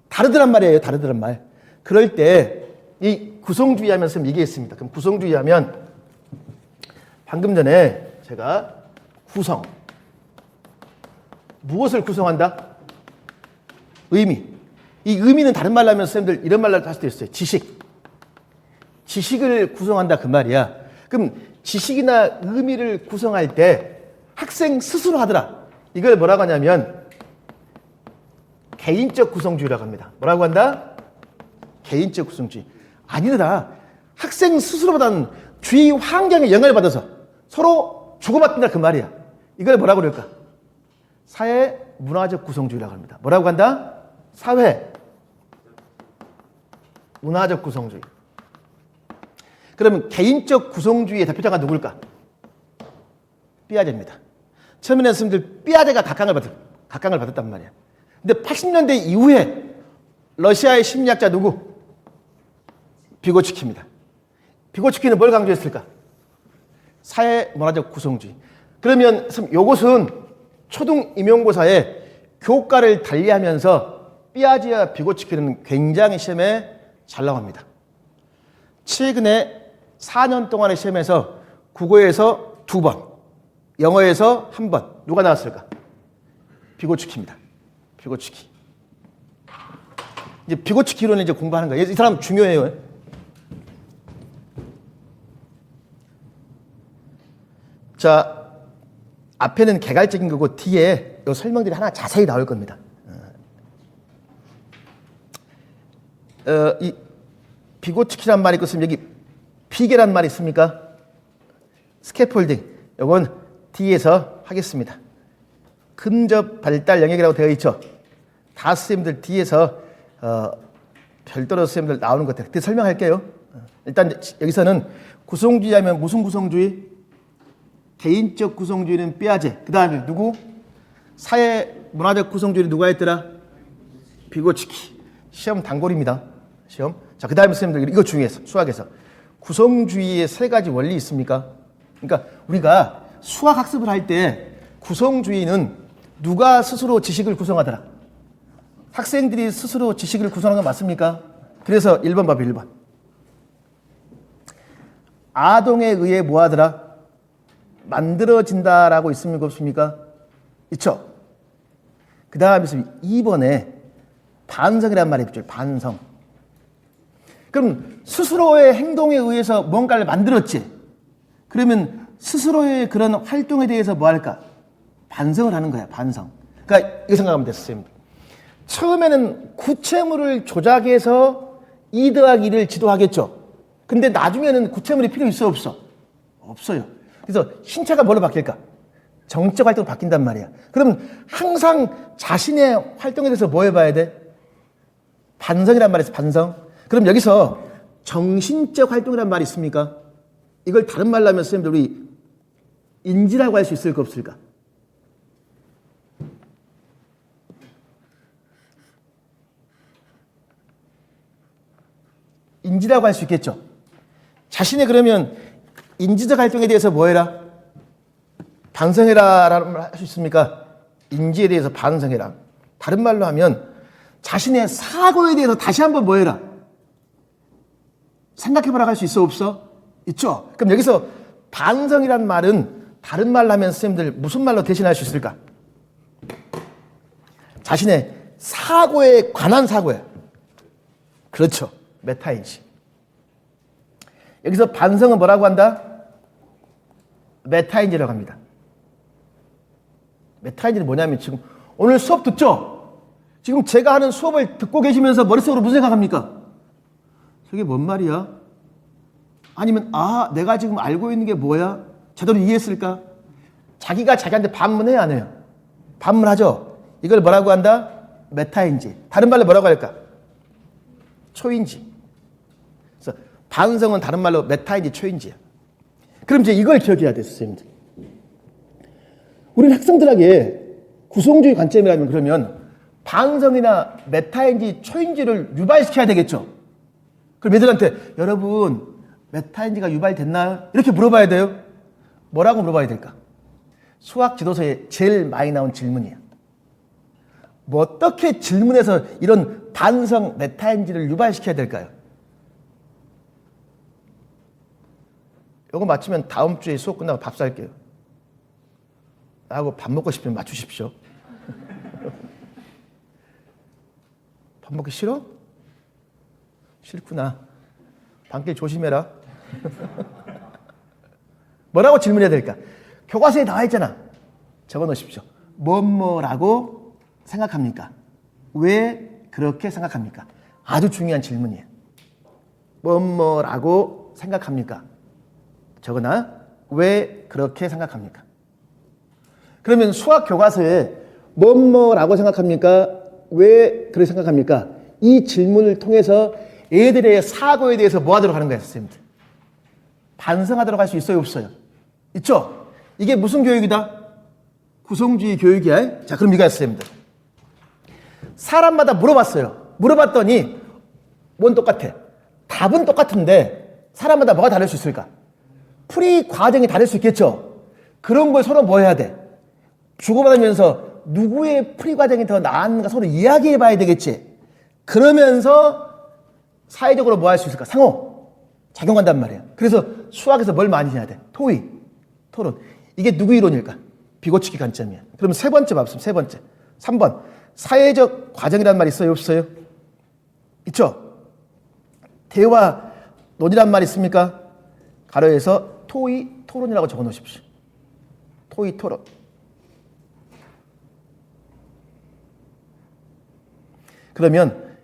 A: 다르더란 말이에요. 다르더란 말. 그럴 때 이 구성주의 하면서 얘기했습니다. 그럼 구성주의 하면 방금 전에 제가 구성. 무엇을 구성한다? 의미. 이 의미는 다른 말로 하면 선생님들 이런 말로 할 수도 있어요. 지식. 지식을 구성한다 그 말이야. 그럼 지식이나 의미를 구성할 때 학생 스스로 하더라. 이걸 뭐라고 하냐면 개인적 구성주의라고 합니다. 뭐라고 한다? 개인적 구성주의. 아니더라. 학생 스스로보다는 주위 환경에 영향을 받아서 서로 주고받는다 그 말이야. 이걸 뭐라고 그럴까? 사회 문화적 구성주의라고 합니다. 뭐라고 한다? 사회 문화적 구성주의. 그러면 개인적 구성주의의 대표자가 누굴까? 삐아제입니다. 처음에는 선생님들 삐아제가 각광을 받았단 말이야. 근데 80년대 이후에 러시아의 심리학자 누구? 비고츠키입니다. 비고츠키는 뭘 강조했을까? 사회 문화적 구성주의. 그러면 이것은 초등 임용고사에 교과를 달리하면서 삐아제와 비고츠키는 굉장히 시험에 잘 나옵니다. 최근에 4년 동안의 시험에서 국어에서 2번, 영어에서 1번 누가 나왔을까? 비고츠키입니다. 비고츠키. 이제 비고치기 이론을 이제 공부하는 거예요. 이 사람 중요해요. 자, 앞에는 개괄적인 거고 뒤에 이 설명들이 하나 자세히 나올 겁니다. 이 비고치기란 말이 있으면 여기 비계란 말이 있습니까? 스캐폴딩. 이건 뒤에서 하겠습니다. 근접 발달 영역이라고 되어 있죠. 다 선생님들 뒤에서 별도로 선생님들 나오는 것 같아요. 그때 설명할게요. 일단 여기서는 구성주의 하면 무슨 구성주의? 개인적 구성주의는 삐아제. 그 다음에 누구? 사회 문화적 구성주의는 누가 했더라? 비고치기. 시험 단골입니다. 시험. 자, 그 다음에 선생님들 이거 중요해서 수학에서 구성주의의 세 가지 원리 있습니까? 그러니까 우리가 수학 학습을 할 때 구성주의는 누가 스스로 지식을 구성하더라? 학생들이 스스로 지식을 구성하는 건 맞습니까? 그래서 1번 봐봐, 1번. 아동에 의해 뭐 하더라? 만들어진다라고 있습니까? 없습니까? 있죠? 그 다음에 2번에 반성이라는 말이 있죠. 반성. 그럼 스스로의 행동에 의해서 뭔가를 만들었지. 그러면 스스로의 그런 활동에 대해서 뭐 할까? 반성을 하는 거야. 반성. 그러니까 이렇게 생각하면 됐어요. 처음에는 구체물을 조작해서 2 더하기 1을 지도하겠죠. 근데 나중에는 구체물이 필요 있어 없어? 없어요. 그래서 신체가 뭘로 바뀔까? 정적 활동으로 바뀐단 말이야. 그럼 항상 자신의 활동에 대해서 뭐 해봐야 돼? 반성이란 말이 있어. 반성. 그럼 여기서 정신적 활동이란 말이 있습니까? 이걸 다른 말로 하면 선생님들 우리 인지라고 할 수 있을까 없을까? 인지라고 할 수 있겠죠. 자신의 그러면 인지적 활동에 대해서 뭐 해라? 반성해라 라는 말 할 수 있습니까? 인지에 대해서 반성해라. 다른 말로 하면 자신의 사고에 대해서 다시 한번 뭐 해라? 생각해보라 할 수 있어 없어? 있죠. 그럼 여기서 반성이란 말은 다른 말로 하면 선생님들 무슨 말로 대신할 수 있을까? 자신의 사고에 관한 사고야. 그렇죠. 메타인식. 여기서 반성은 뭐라고 한다? 메타인지라고 합니다. 메타인지는 뭐냐면 지금 오늘 수업 듣죠? 지금 제가 하는 수업을 듣고 계시면서 머릿속으로 무슨 생각합니까? 저게 뭔 말이야? 아니면 내가 지금 알고 있는 게 뭐야? 제대로 이해했을까? 자기가 자기한테 반문해야 안 해요? 반문하죠. 이걸 뭐라고 한다? 메타인지. 다른 말로 뭐라고 할까? 초인지. 그래서 반성은 다른 말로 메타인지, 초인지야. 그럼 이제 이걸 기억해야 돼요, 선생님들. 우리는 학생들에게 구성주의 관점이라면 그러면 반성이나 메타인지, 초인지를 유발시켜야 되겠죠. 그럼 애들한테 여러분 메타인지가 유발됐나요? 이렇게 물어봐야 돼요. 뭐라고 물어봐야 될까? 수학 지도서에 제일 많이 나온 질문이에요. 뭐 어떻게 질문해서 이런 반성, 메타인지를 유발시켜야 될까요? 이거 맞추면 다음 주에 수업 끝나고 밥 살게요. 나하고 밥 먹고 싶으면 맞추십시오. 밥 먹기 싫어? 싫구나. 밤길 조심해라. 뭐라고 질문해야 될까? 교과서에 나와 있잖아. 적어 놓으십시오. 뭐라고 생각합니까? 왜 그렇게 생각합니까? 아주 중요한 질문이에요. 뭐라고 생각합니까? 적어놔. 왜 그렇게 생각합니까? 그러면 수학 교과서에 뭐라고 생각합니까? 왜 그렇게 생각합니까? 이 질문을 통해서 애들의 사고에 대해서 뭐 하도록 하는 거예요, 선생님들? 반성하도록 할 수 있어요, 없어요? 있죠? 이게 무슨 교육이다? 구성주의 교육이야. 자, 그럼 이거야, 선생님들. 사람마다 물어봤어요. 물어봤더니 뭔 똑같아? 답은 똑같은데 사람마다 뭐가 다를 수 있을까? 풀이 과정이 다를 수 있겠죠? 그런 걸 서로 뭐 해야 돼? 주고받으면서 누구의 풀이 과정이 더 나았는가 서로 이야기해 봐야 되겠지? 그러면서 사회적으로 뭐 할 수 있을까? 상호, 작용한단 말이야. 그래서 수학에서 뭘 많이 해야 돼? 토의, 토론. 이게 누구 이론일까? 비고치기 관점이야. 그럼 세 번째 봐보세요. 세 번째. 3번. 사회적 과정이라는 말 있어요? 없어요? 있죠? 대화, 논이란 말 있습니까? 가로에서 토의, 토론이라고 적어 놓으십시오. 토의, 토론. 그러면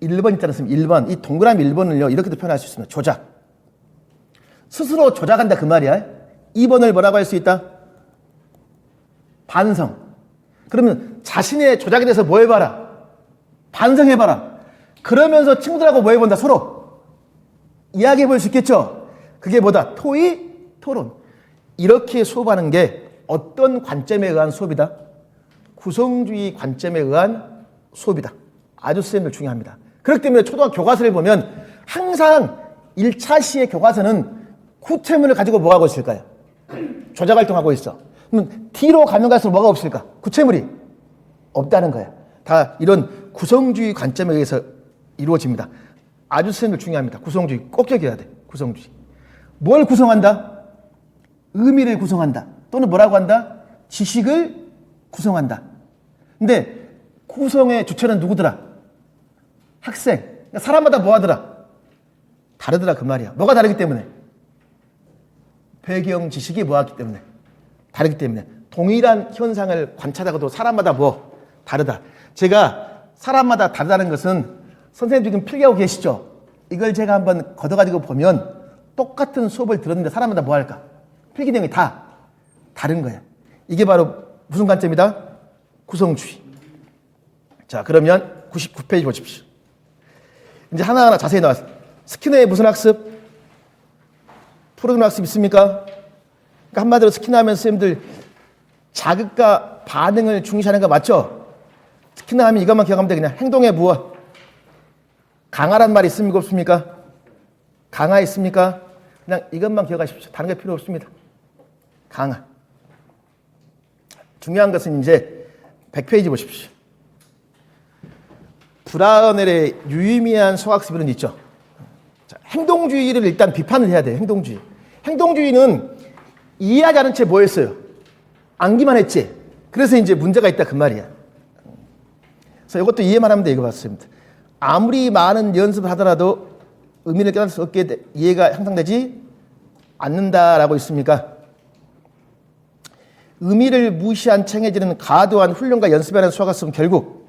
A: 1번 있지 않습니까? 1번. 이 동그라미 1번을요, 이렇게도 표현할 수 있습니다. 조작. 스스로 조작한다 그 말이야. 2번을 뭐라고 할 수 있다? 반성. 그러면 자신의 조작에 대해서 뭐 해봐라? 반성해봐라. 그러면서 친구들하고 뭐 해본다? 서로 이야기해 볼 수 있겠죠? 그게 뭐다? 토의, 토론. 이렇게 수업하는 게 어떤 관점에 의한 수업이다? 구성주의 관점에 의한 수업이다. 아주 선생님들 중요합니다. 그렇기 때문에 초등학교 교과서를 보면 항상 1차 시의 교과서는 구체문을 가지고 뭐 하고 있을까요? 조작 활동하고 있어. 그러면 뒤로 가면 갈수록 뭐가 없을까? 구체물이 없다는 거야. 다 이런 구성주의 관점에 의해서 이루어집니다. 아주 선생님들 중요합니다. 구성주의 꼭 기억해야 돼. 구성주의. 뭘 구성한다? 의미를 구성한다. 또는 뭐라고 한다? 지식을 구성한다. 근데 구성의 주체는 누구더라? 학생. 사람마다 뭐 하더라? 다르더라 그 말이야. 뭐가 다르기 때문에? 배경 지식이 뭐하기 때문에? 다르기 때문에. 동일한 현상을 관찰하고도 사람마다 뭐? 다르다. 제가 사람마다 다르다는 것은 선생님 지금 필기하고 계시죠? 이걸 제가 한번 걷어가지고 보면 똑같은 수업을 들었는데 사람마다 뭐 할까? 필기 내용이 다 다른 거야. 이게 바로 무슨 관점이다? 구성주의. 자, 그러면 99페이지 보십시오. 이제 하나하나 자세히 나왔어요. 스키너의 무슨 학습? 프로그램 학습 있습니까? 그러니까 한마디로 스키너 하면 선생님들 자극과 반응을 중시하는 거 맞죠? 스키너 하면 이것만 기억하면 돼. 그냥 행동의 무엇? 강화란 말 있습니까? 없습니까? 강화 있습니까? 그냥 이것만 기억하십시오. 다른 게 필요 없습니다. 강화. 중요한 것은 이제 100페이지 보십시오. 브라우넬의 유의미한 수학습이론 있죠. 자, 행동주의를 일단 비판을 해야 돼요. 행동주의. 행동주의는 이해하지 않은 채 뭐 했어요? 암기만 했지. 그래서 이제 문제가 있다 그 말이야. 그래서 이것도 이해만 하면 돼. 이거 봤습니다. 아무리 많은 연습을 하더라도 의미를 깨달을 수 없게 이해가 향상되지 않는다라고 있습니까? 의미를 무시한 챙해지는 과도한 훈련과 연습에 하는 수학학습은 결국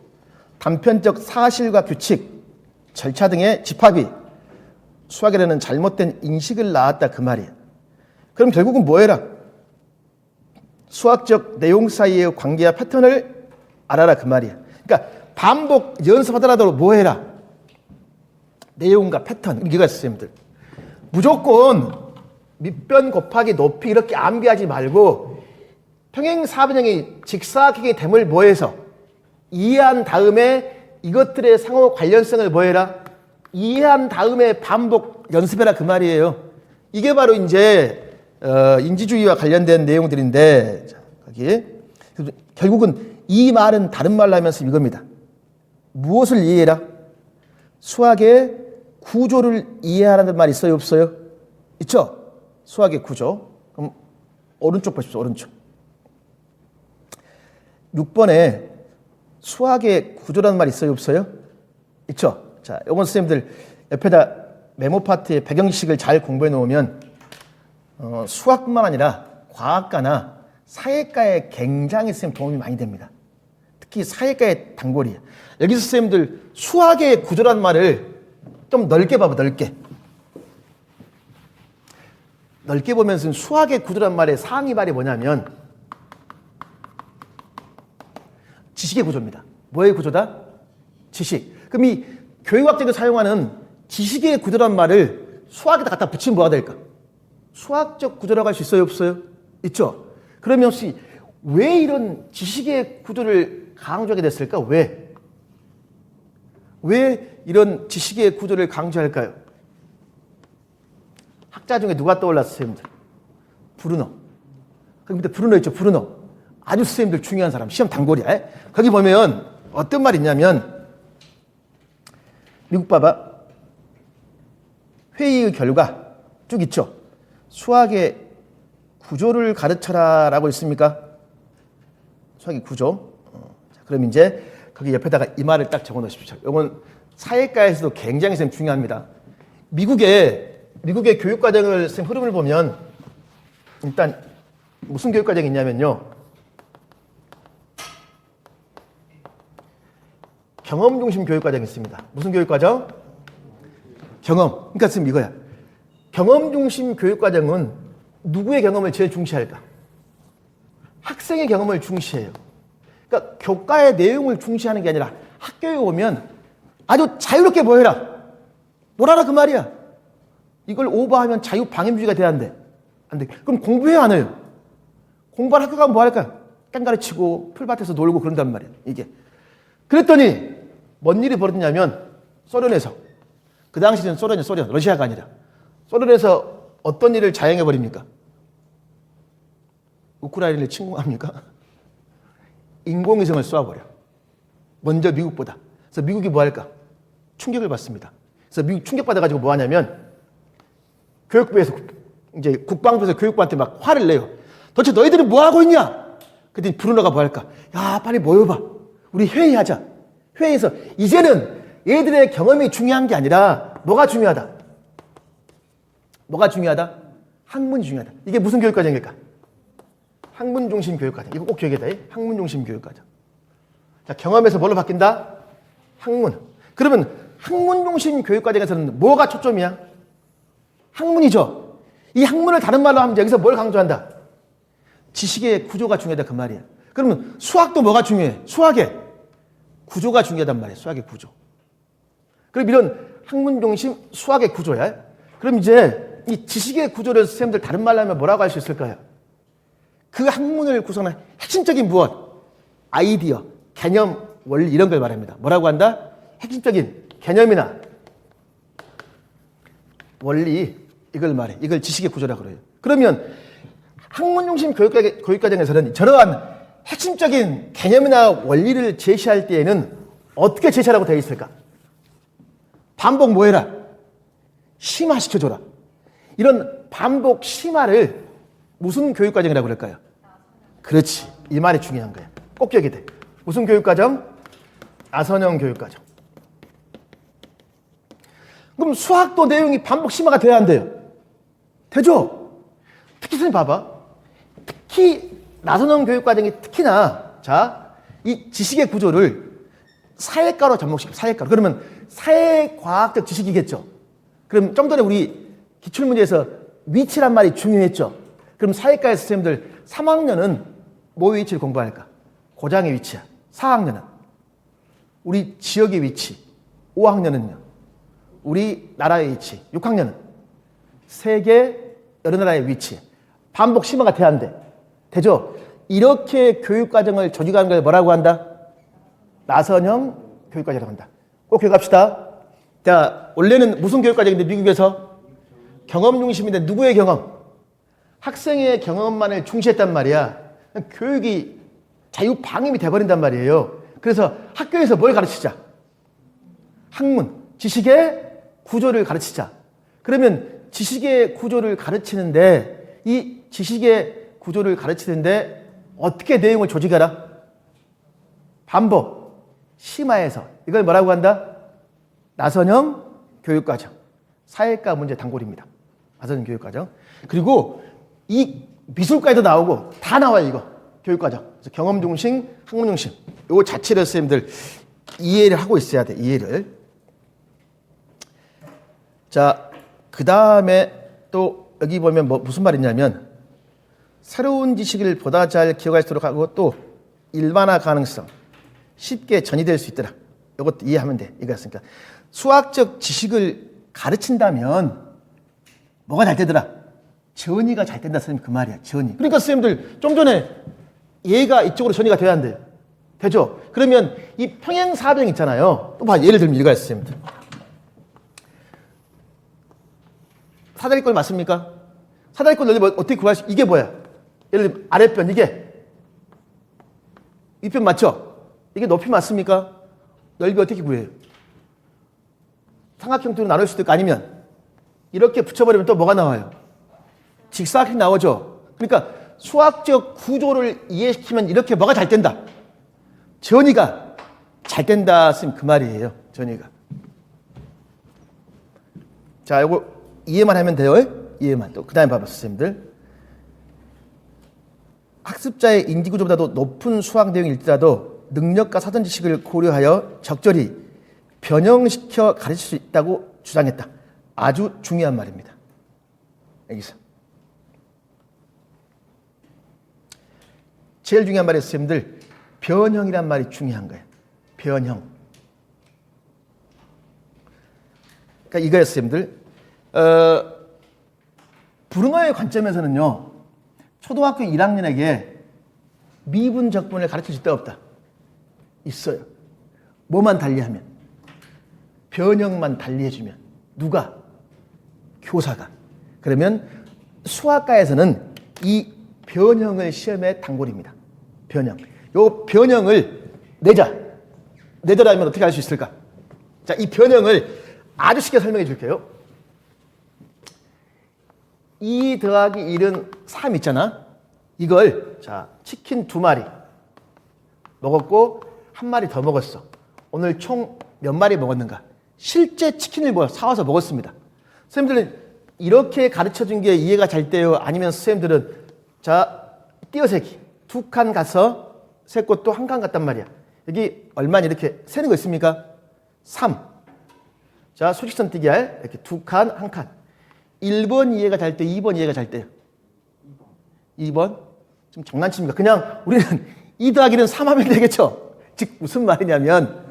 A: 단편적 사실과 규칙, 절차 등의 집합이 수학이라는 잘못된 인식을 낳았다 그 말이에요. 그럼 결국은 뭐 해라? 수학적 내용 사이의 관계와 패턴을 알아라 그 말이에요. 그러니까 반복 연습하더라도 뭐 해라? 내용과 패턴. 이거 선생님들. 무조건 밑변 곱하기 높이 이렇게 암기하지 말고 평행사변형의 직사각형의 됨을 뭐해서 이해한 다음에 이것들의 상호 관련성을 뭐해라? 이해한 다음에 반복 연습해라 그 말이에요. 이게 바로 이제 인지주의와 관련된 내용들인데 자, 여기 결국은 이 말은 다른 말로 하면서 이겁니다. 무엇을 이해해라? 수학의 구조를 이해하라는 말 있어요? 없어요? 있죠? 수학의 구조. 그럼 오른쪽 보십시오. 오른쪽. 6번에 수학의 구조라는 말 있어요? 없어요? 있죠? 자, 요건 선생님들 옆에다 메모 파트에 배경지식을 잘 공부해 놓으면 수학뿐만 아니라 과학과나 사회과에 굉장히 선생님 도움이 많이 됩니다. 특히 사회과의 단골이에요. 여기서 선생님들 수학의 구조라는 말을 좀 넓게 봐봐, 넓게. 넓게 보면서 수학의 구조라는 말의 상위 말이 뭐냐면 지식의 구조입니다. 뭐의 구조다? 지식. 그럼 이 교육학적으로 사용하는 지식의 구조란 말을 수학에다 갖다 붙이면 뭐가 될까? 수학적 구조라고 할 수 있어요? 없어요? 있죠? 그러면 혹시 왜 이런 지식의 구조를 강조하게 됐을까? 왜? 왜 이런 지식의 구조를 강조할까요? 학자 중에 누가 떠올랐어요, 선생님들? 브루너. 거기 밑에 브루너 있죠, 브루너. 아주 선생님들 중요한 사람, 시험 단골이야. 거기 보면 어떤 말이 있냐면 미국 봐봐. 회의의 결과 쭉 있죠. 수학의 구조를 가르쳐라 라고 있습니까? 수학의 구조. 자, 그럼 이제 거기 옆에다가 이 말을 딱 적어 놓으십시오. 이건 사회과에서도 굉장히 쌤 중요합니다. 미국의 교육과정을 쌤 흐름을 보면 일단 무슨 교육과정이 있냐면요. 경험 중심 교육과정이 있습니다. 무슨 교육과정? 경험. 그러니까 쌤 이거야. 경험 중심 교육과정은 누구의 경험을 제일 중시할까? 학생의 경험을 중시해요. 그러니까 교과의 내용을 중시하는 게 아니라 학교에 오면 아주 자유롭게 뭐 해라. 놀아라 그 말이야. 이걸 오버하면 자유방임주의가 돼야 안 돼. 안 돼. 그럼 공부해야 안 해요. 공부할 학교 가면 뭐 할까? 깽가리 치고 풀밭에서 놀고 그런단 말이야. 이게. 그랬더니 뭔 일이 벌어졌냐면 소련에서 그 당시에는 소련, 러시아가 아니라 소련에서 어떤 일을 자행해버립니까? 우크라이나를 침공합니까? 인공위성을 쏘아버려. 먼저 미국보다. 그래서 미국이 뭐 할까? 충격을 받습니다. 그래서 미국 충격받아가지고 뭐 하냐면 교육부에서 이제 국방부에서 교육부한테 막 화를 내요. 도대체 너희들은 뭐 하고 있냐? 그랬더니 브루너가 뭐 할까? 야, 빨리 모여봐. 우리 회의하자. 회의에서 이제는 얘들의 경험이 중요한 게 아니라 뭐가 중요하다? 뭐가 중요하다? 학문이 중요하다. 이게 무슨 교육과정일까? 학문 중심 교육과정. 이거 꼭 기억해야 돼. 학문 중심 교육과정. 자, 경험에서 뭘로 바뀐다? 학문. 그러면 학문 중심 교육과정에서는 뭐가 초점이야? 학문이죠. 이 학문을 다른 말로 하면 여기서 뭘 강조한다? 지식의 구조가 중요하다 그 말이야. 그러면 수학도 뭐가 중요해? 수학의 구조가 중요하단 말이야. 수학의 구조. 그럼 이런 학문 중심 수학의 구조야. 그럼 이제 이 지식의 구조를 선생님들 다른 말로 하면 뭐라고 할 수 있을까요? 그 학문을 구성하는 핵심적인 무엇? 아이디어, 개념, 원리 이런 걸 말합니다. 뭐라고 한다? 핵심적인 개념이나 원리 이걸 말해. 이걸 지식의 구조라고 그래요. 그러면 학문 중심 교육과정에서는 저러한 핵심적인 개념이나 원리를 제시할 때에는 어떻게 제시하라고 되어 있을까? 반복 뭐 해라? 심화시켜줘라. 이런 반복 심화를 무슨 교육과정이라고 그럴까요? 그렇지. 이 말이 중요한 거야. 꼭 기억이 돼. 무슨 교육과정? 나선형 교육과정. 그럼 수학도 내용이 반복 심화가 돼야 안 돼요? 되죠? 특히 선생님 봐봐. 특히 나선형 교육과정이 특히나 자, 이 지식의 구조를 사회과로 접목시켜. 사회과로. 그러면 사회과학적 지식이겠죠. 그럼 좀 전에 우리 기출문제에서 위치란 말이 중요했죠. 그럼 사회과의 선생님들 3학년은 뭐 위치를 공부할까? 고장의 위치야. 4학년은 우리 지역의 위치. 5학년은요. 우리 나라의 위치. 6학년은 세계 여러 나라의 위치. 반복 심화가 돼야 안 돼. 되죠? 이렇게 교육과정을 조직하는 걸 뭐라고 한다? 나선형 교육과정이라고 한다. 꼭 기억합시다. 자, 원래는 무슨 교육과정인데 미국에서? 경험 중심인데 누구의 경험? 학생의 경험만을 중시했단 말이야. 교육이 자유방임이 돼버린단 말이에요. 그래서 학교에서 뭘 가르치자? 학문, 지식의 구조를 가르치자. 그러면 지식의 구조를 가르치는데 이 지식의 구조를 가르치는데 어떻게 내용을 조직하라? 반복, 심화해서. 이걸 뭐라고 한다? 나선형 교육과정. 사회과 문제 단골입니다. 나선형 교육과정. 그리고 이 미술과에도 나오고 다 나와요, 이거. 교육과정. 그래서 경험 중심, 학문 중심. 요 자체를 선생님들 이해를 하고 있어야 돼, 이해를. 자, 그 다음에 또 여기 보면 무슨 말이냐면 새로운 지식을 보다 잘 기억할 수 있도록 하고 또 일반화 가능성. 쉽게 전이될 수 있더라. 이것도 이해하면 돼. 이거였으니까. 수학적 지식을 가르친다면 뭐가 잘 되더라? 전이가 잘 된다, 선생님 그 말이야. 전이. 그러니까 선생님들 좀 전에 얘가 이쪽으로 전이가 돼야 안 돼요. 되죠? 그러면 이 평행사변 있잖아요. 또 봐. 예를 들면 이거야, 선생님들. 사다리꼴 맞습니까? 사다리꼴 넓이 어떻게 구할 수, 이게 뭐야? 예를 들면 아랫변, 이게. 윗변 맞죠? 이게 높이 맞습니까? 넓이 어떻게 구해요? 삼각형으로 나눌 수도 있고 아니면 이렇게 붙여버리면 또 뭐가 나와요? 직사각형이 나오죠. 그러니까 수학적 구조를 이해시키면 이렇게 뭐가 잘 된다? 전이가 잘 된다, 선생님 그 말이에요. 전이가. 자, 이거 이해만 하면 돼요. 이해만. 또 그다음에 봐봐, 선생님들. 학습자의 인지구조보다도 높은 수학 내용이 일지라도 능력과 사전 지식을 고려하여 적절히 변형시켜 가르칠 수 있다고 주장했다. 아주 중요한 말입니다. 여기서. 제일 중요한 말이 선생님들, 변형이란 말이 중요한 거예요. 변형. 그러니까 이거예요, 선생님들. 브루너의 관점에서는요, 초등학교 1학년에게 미분 적분을 가르칠 수 있다 없다? 있어요. 뭐만 달리하면? 변형만 달리해주면. 누가? 교사가. 그러면 수학과에서는 이 변형을 시험에 단골입니다. 변형. 요 변형을 내자라면 어떻게 할 수 있을까? 자, 이 변형을 아주 쉽게 설명해 줄게요. 2 더하기 1은 3 있잖아. 이걸 자, 치킨 2마리 먹었고 1마리 더 먹었어. 오늘 총 몇 마리 먹었는가? 실제 치킨을 사와서 먹었습니다. 선생님들은 이렇게 가르쳐준 게 이해가 잘 돼요? 아니면 선생님들은 자, 띄어세기 2칸 가서 세고 또 1칸 갔단 말이야. 여기 얼마나 이렇게 세는 거 있습니까? 3. 자, 수직선 띄기 할 이렇게 2칸, 1칸. 1번 이해가 잘 돼, 2번 이해가 잘 돼요? 2번? 좀 장난칩니까? 그냥 우리는 2 더하기는 3 하면 되겠죠? 즉 무슨 말이냐면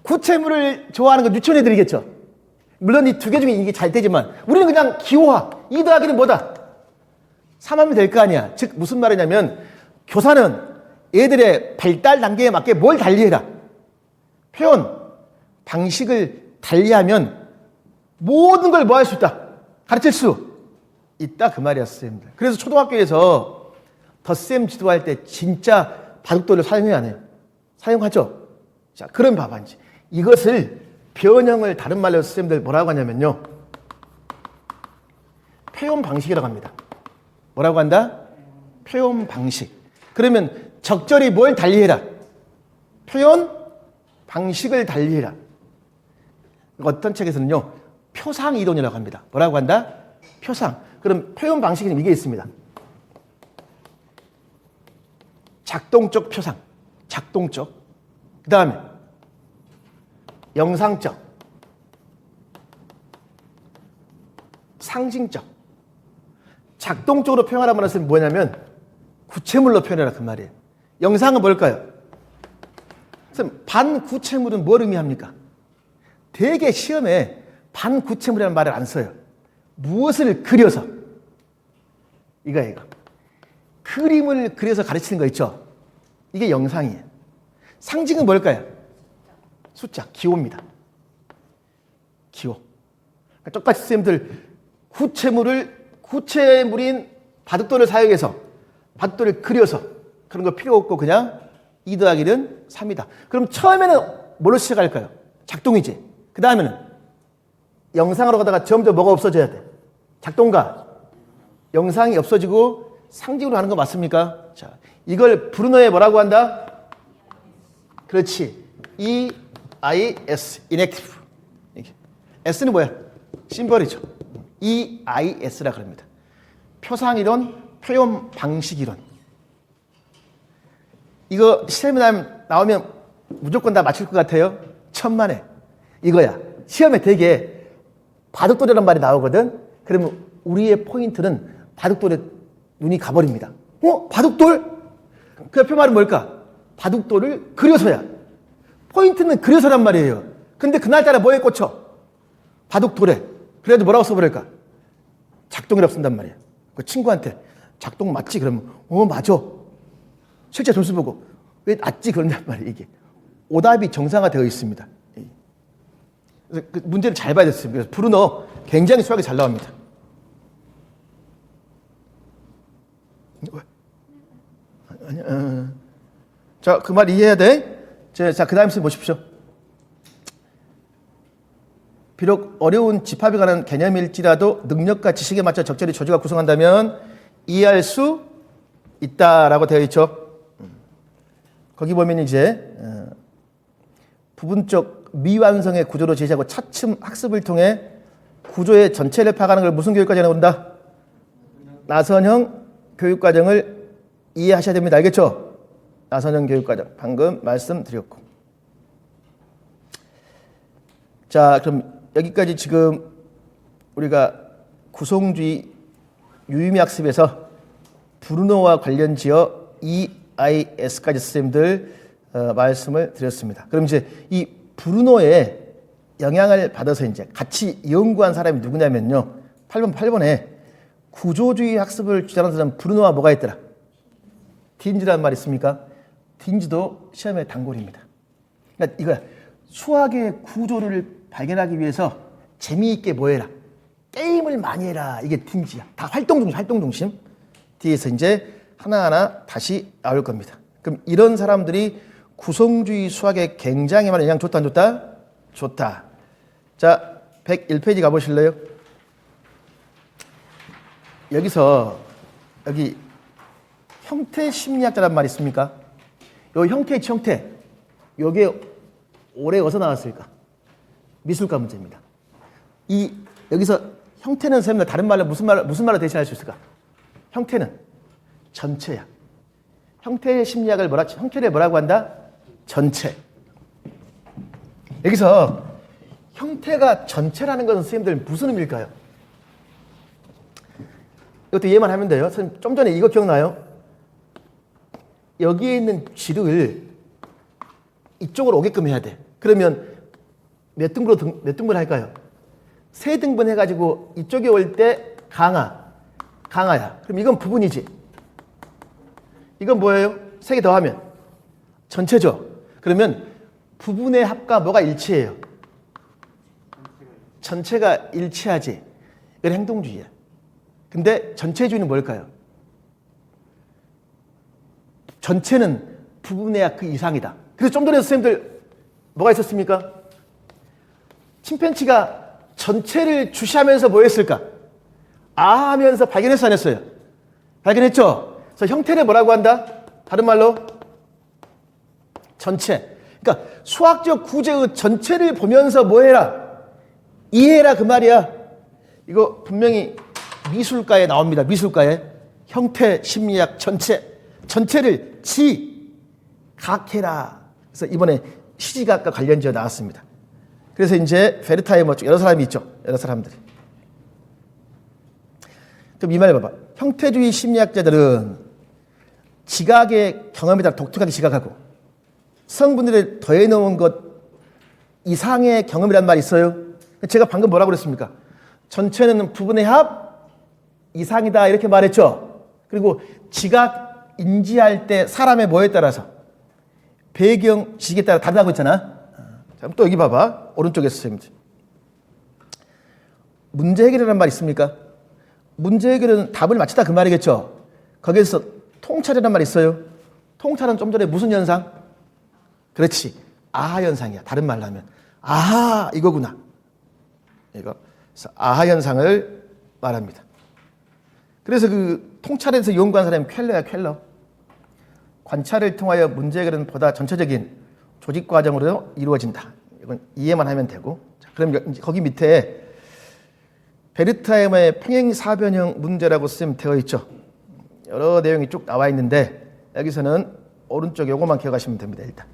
A: 구체물을 좋아하는 건 유치원 애들이겠죠? 물론 이 두 개 중에 이게 잘 되지만 우리는 그냥 기호화. 2 더하기는 뭐다? 3 하면 될 거 아니야. 즉 무슨 말이냐면 교사는 애들의 발달 단계에 맞게 뭘 달리해라? 표현, 방식을 달리하면 모든 걸 뭐 할 수 있다? 가르칠 수 있다 그 말이야, 선생님들. 그래서 초등학교에서 덧셈 지도할 때 진짜 바둑돌을 사용해야 안 해요? 사용하죠? 자, 그럼 봐봐. 이제 이것을 변형을 다른 말로 선생님들 뭐라고 하냐면요. 표현 방식이라고 합니다. 뭐라고 한다? 표현 방식. 그러면 적절히 뭘 달리해라? 표현 방식을 달리해라. 어떤 책에서는요, 표상 이론이라고 합니다. 뭐라고 한다? 표상. 그럼 표현 방식은 이게 있습니다. 작동적 표상. 작동적. 그 다음에 영상적. 상징적. 작동적으로 표현하라는 것은 뭐냐면 구체물로 표현해라 그 말이에요. 영상은 뭘까요? 선생님, 반구체물은 뭘 의미합니까? 대개 시험에 반구체물이라는 말을 안 써요. 무엇을 그려서. 이거. 그림을 그려서 가르치는 거 있죠? 이게 영상이에요. 상징은 뭘까요? 숫자, 기호입니다. 기호. 그러니까 똑같이 선생님들 구체물인 바둑돌을 사용해서 바둑돌을 그려서 그런 거 필요 없고 그냥 2 더하기는 3이다. 그럼 처음에는 뭘로 시작할까요? 작동이지. 그 다음에는 영상으로 가다가 점점 뭐가 없어져야 돼? 작동과 영상이 없어지고 상징으로 하는 거 맞습니까? 자, 이걸 브루너에 뭐라고 한다? 그렇지. EIS, inactive. S는 뭐야? 심벌이죠. EIS라 그럽니다. 표상이론, 표현 방식이론. 이거 시험에 나오면 무조건 다 맞출 것 같아요? 천만에. 이거야. 시험에 되게 바둑돌이라는 말이 나오거든? 그러면 우리의 포인트는 바둑돌에 눈이 가버립니다. 바둑돌? 그 옆에 말은 뭘까? 바둑돌을 그려서야. 포인트는 그려서란 말이에요. 근데 그날따라 뭐에 꽂혀? 바둑돌에. 그래도 뭐라고 써버릴까? 작동이라고 쓴단 말이에요. 그 친구한테 작동 맞지? 그러면 맞아. 실제 점수 보고 왜 맞지? 그런단 말이에요. 이게 오답이 정상화되어 있습니다. 그래서 그 문제를 잘 봐야 됐습니다. 그래서 브루너 굉장히 수학이 잘 나옵니다. 자, 그 말 이해해야 돼. 자, 그 다음 시 보십시오. 비록 어려운 집합에 관한 개념일지라도 능력과 지식에 맞춰 적절히 조직과 구성한다면 이해할 수 있다라고 되어 있죠. 거기 보면 이제 부분적 미완성의 구조로 제시하고 차츰 학습을 통해 구조의 전체를 파악하는 걸 무슨 교육과정이라고 부른다? 나선형 교육과정을 이해하셔야 됩니다. 알겠죠? 나선형 교육과정 방금 말씀드렸고. 자, 그럼 여기까지 지금 우리가 구성주의 유의미 학습에서 브루노와 관련 지어 EIS까지 선생님들 말씀을 드렸습니다. 그럼 이제 이 브루노의 영향을 받아서 이제 같이 연구한 사람이 누구냐면요. 8번에 구조주의 학습을 주장하는 사람 브루노와 뭐가 있더라? 딘즈라는 말 있습니까? 딘즈도 시험의 단골입니다. 그러니까 이거야. 수학의 구조를 발견하기 위해서 재미있게 뭐 해라? 게임을 많이 해라. 이게 딘즈야. 다 활동 중심. 뒤에서 이제 하나하나 다시 나올 겁니다. 그럼 이런 사람들이 구성주의 수학에 굉장히 많은 영향 좋다 안 좋다? 좋다. 자, 101페이지 가보실래요? 여기서 여기 형태 심리학자란 말 있습니까? 요 형태. 요게 올해 어디서 나왔을까? 미술과 문제입니다. 이 여기서 형태는 선생님들 다른 말로 무슨 말로 대신할 수 있을까? 형태는 전체야. 형태 심리학을 형태를 뭐라고 한다? 전체. 여기서 형태가 전체라는 것은 선생님들 무슨 의미일까요? 이것도 이해만 하면 돼요. 선생님 좀 전에 이거 기억나요? 여기에 있는 질을 이쪽으로 오게끔 해야 돼. 그러면 몇 등분 할까요? 3등분 해가지고 이쪽에 올 때 강하야. 그럼 이건 부분이지. 이건 뭐예요? 3개 더하면 전체죠. 그러면 부분의 합과 뭐가 일치해요? 전체가 일치하지. 이건 행동주의야. 근데 전체주의는 뭘까요? 전체는 부분의 합 그 이상이다. 그래서 좀 전에 선생님들 뭐가 있었습니까? 침팬치가 전체를 주시하면서 뭐 했을까? 하면서 발견했어 안 했어요? 발견했죠? 그래서 형태를 뭐라고 한다? 다른 말로 전체. 그러니까 수학적 구조의 전체를 보면서 뭐 해라? 이해해라 그 말이야. 이거 분명히 미술과에 나옵니다. 미술과에. 형태, 심리학, 전체를 지각해라. 그래서 이번에 시지각과 관련지어 나왔습니다. 그래서 이제 베르타이머 쪽 여러 사람이 있죠. 여러 사람들이. 그럼 이 말 봐봐. 형태주의 심리학자들은 지각의 경험에 따라 독특하게 지각하고 성분들을 더해 놓은 것 이상의 경험이란 말이 있어요. 제가 방금 뭐라고 그랬습니까? 전체는 부분의 합 이상이다 이렇게 말했죠. 그리고 지각 인지할 때 사람의 뭐에 따라서 배경 지식에 따라 다르다고 했잖아. 자, 또 여기 봐봐. 오른쪽에 선생님들. 문제 해결이라는 말 있습니까? 문제 해결은 답을 맞추다 그 말이겠죠. 거기에서 통찰이라는 말 있어요. 통찰은 좀 전에 무슨 현상? 그렇지. 아하 현상이야. 다른 말로 하면. 아하 이거구나. 이거. 그래서 아하 현상을 말합니다. 그래서 그 통찰에서 연구한 사람이 켈러야, 켈러. 관찰을 통하여 문제 해결은 보다 전체적인 조직 과정으로 이루어진다. 이건 이해만 하면 되고. 자, 그럼 거기 밑에 베르타이머의 평행사변형 문제라고 쓰면 되어 있죠. 여러 내용이 쭉 나와 있는데 여기서는 오른쪽 요거만 기억하시면 됩니다. 일단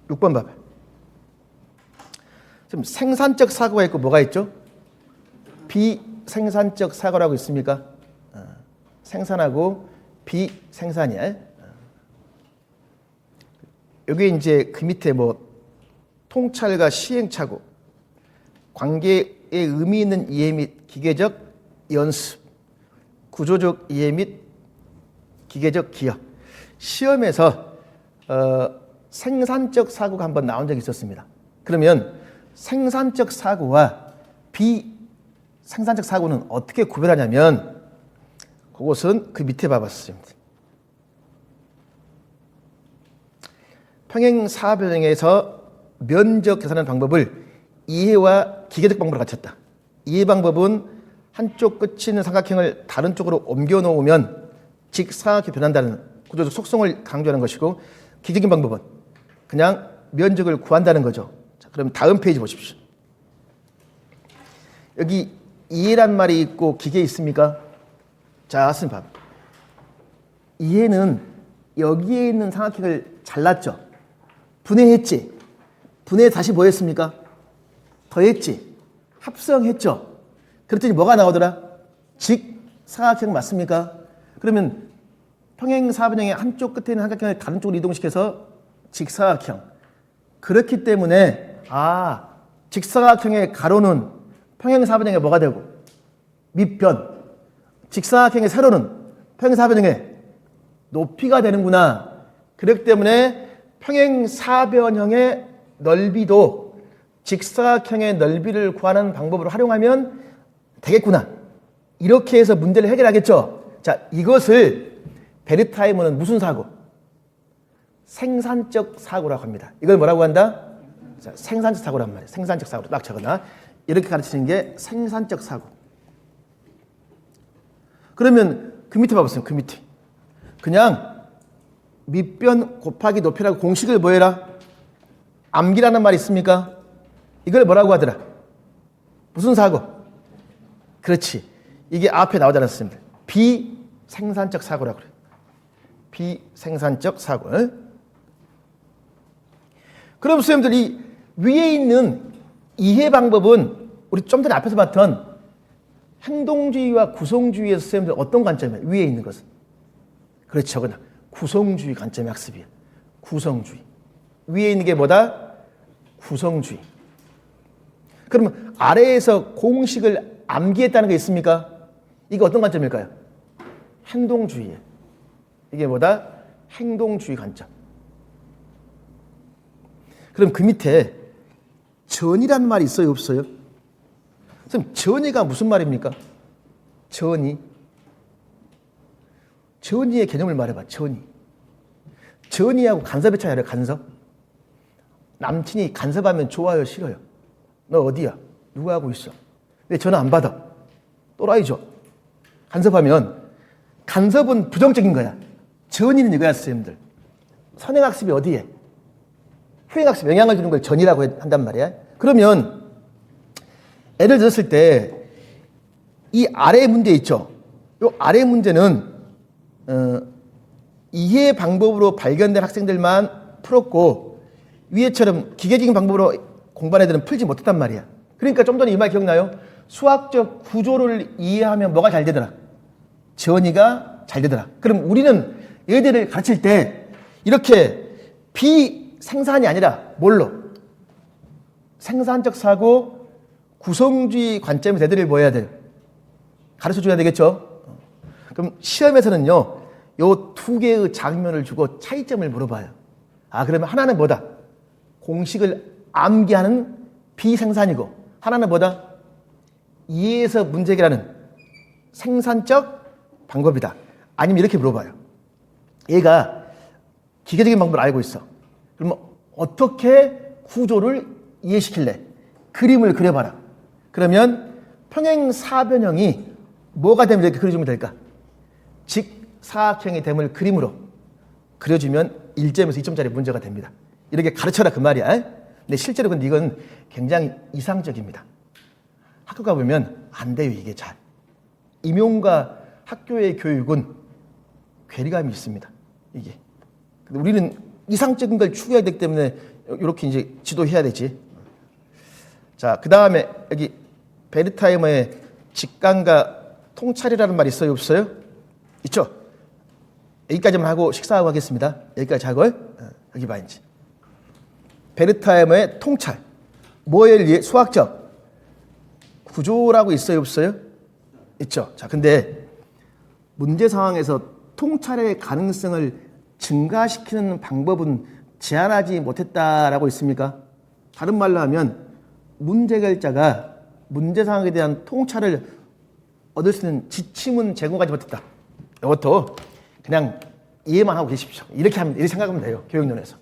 A: 6번 봐봐. 지금 생산적 사고가 있고 뭐가 있죠? 비생산적 사고라고 있습니까? 생산하고 비생산이야. 여기 이제 그 밑에 뭐 통찰과 시행착오, 관계의 의미 있는 이해 및 기계적 연습, 구조적 이해 및 기계적 기억. 시험에서 생산적 사고가 한번 나온 적이 있었습니다. 그러면 생산적 사고와 비생산적 사고는 어떻게 구별하냐면 그것은 그 밑에 봐봤습니다. 평행사변형에서 면적 계산하는 방법을 이해와 기계적 방법으로 갖췄다. 이해 방법은 한쪽 끝이 있는 삼각형을 다른 쪽으로 옮겨 놓으면 직사각형이 변한다는 구조적 속성을 강조하는 것이고, 기계적인 방법은 그냥 면적을 구한다는 거죠. 자, 그럼 다음 페이지 보십시오. 여기 이해란 말이 있고 기계 있습니까? 자, 선생님 봐. 이해는 여기에 있는 삼각형을 잘랐죠. 분해했지. 분해 다시 뭐 했습니까? 더했지. 합성했죠. 그랬더니 뭐가 나오더라? 직사각형 맞습니까? 그러면 평행사변형의 한쪽 끝에 있는 삼각형을 다른 쪽으로 이동시켜서 직사각형. 그렇기 때문에 직사각형의 가로는 평행사변형의 뭐가 되고? 밑변. 직사각형의 세로는 평행사변형의 높이가 되는구나. 그렇기 때문에 평행사변형의 넓이도 직사각형의 넓이를 구하는 방법으로 활용하면 되겠구나. 이렇게 해서 문제를 해결하겠죠. 자, 이것을 베르타이머는 무슨 사고? 생산적 사고라고 합니다. 이걸 뭐라고 한다? 자, 생산적 사고란 말이에요. 생산적 사고로 딱 적어놔. 이렇게 가르치는 게 생산적 사고. 그러면 그 밑에 봐보세요. 그 밑에. 그냥 밑변 곱하기 높이라고 공식을 뭐 해라? 암기라는 말이 있습니까? 이걸 뭐라고 하더라? 무슨 사고? 그렇지. 이게 앞에 나오지 않았습니다. 비생산적 사고라고 그래요. 비생산적 사고. 그럼 선생님들 이 위에 있는 이해 방법은 우리 좀 전에 앞에서 봤던 행동주의와 구성주의에서 선생님들 어떤 관점이에요? 위에 있는 것은. 그렇죠. 그냥 구성주의 관점의 학습이에요. 구성주의. 위에 있는 게 뭐다? 구성주의. 그러면 아래에서 공식을 암기했다는 게 있습니까? 이게 어떤 관점일까요? 행동주의예요. 이게 뭐다? 행동주의 관점. 그럼 그 밑에 전이라는 말이 있어요? 없어요? 선생님, 전이가 무슨 말입니까? 전이. 전이의 개념을 말해봐. 전이. 전이하고 간섭의 차이 알아요? 간섭. 남친이 간섭하면 좋아요? 싫어요? 너 어디야? 누가 하고 있어? 왜 전화 안 받아? 또라이죠. 간섭하면 간섭은 부정적인 거야. 전이는 이거야, 선생님들. 선행학습이 어디에? 후행학습 영향을 주는 걸 전이라고 한단 말이야. 그러면 예를 들었을 때 이 아래 문제 있죠. 이 아래 문제는 이해 방법으로 발견된 학생들만 풀었고 위에처럼 기계적인 방법으로 공부한 애들은 풀지 못했단 말이야. 그러니까 좀 전에 이 말 기억나요? 수학적 구조를 이해하면 뭐가 잘 되더라? 전이가 잘 되더라. 그럼 우리는 얘들을 가르칠 때 이렇게 비생산이 아니라 뭘로? 생산적 사고, 구성주의 관점에서 애들을 뭐 해야 돼? 가르쳐줘야 되겠죠? 그럼 시험에서는요, 요 두 개의 장면을 주고 차이점을 물어봐요. 그러면 하나는 뭐다? 공식을 암기하는 비생산이고, 하나는 뭐다? 이해해서 문제 해결하는 생산적 방법이다. 아니면 이렇게 물어봐요. 얘가 기계적인 방법을 알고 있어. 그러면 어떻게 구조를 이해시킬래? 그림을 그려봐라. 그러면 평행사변형이 뭐가 되면 이렇게 그려주면 될까? 직사각형이 됨을 그림으로 그려주면 1점에서 2점짜리 문제가 됩니다. 이렇게 가르쳐라 그 말이야. 근데 실제로 근데 이건 굉장히 이상적입니다. 학교 가보면 안 돼요, 이게 잘. 임용과 학교의 교육은 괴리감이 있습니다, 이게. 근데 우리는 이상적인 걸 추구해야 되기 때문에 이렇게 이제 지도해야 되지. 자, 그 다음에 여기 베르타이머의 직관과 통찰이라는 말이 있어요, 없어요? 있죠? 여기까지만 하고 식사하고 하겠습니다. 여기까지 하고 여기 봐 이제. 베르타이머의 통찰. 뭐에 수학적 구조라고 있어요, 없어요? 있죠. 자, 근데 문제 상황에서 통찰의 가능성을 증가시키는 방법은 제한하지 못했다라고 있습니까? 다른 말로 하면 문제 해결자가 문제 상황에 대한 통찰을 얻을 수 있는 지침은 제공하지 못했다. 이것도 그냥 이해만 하고 계십시오. 이렇게 생각하면 돼요. 교육론에서.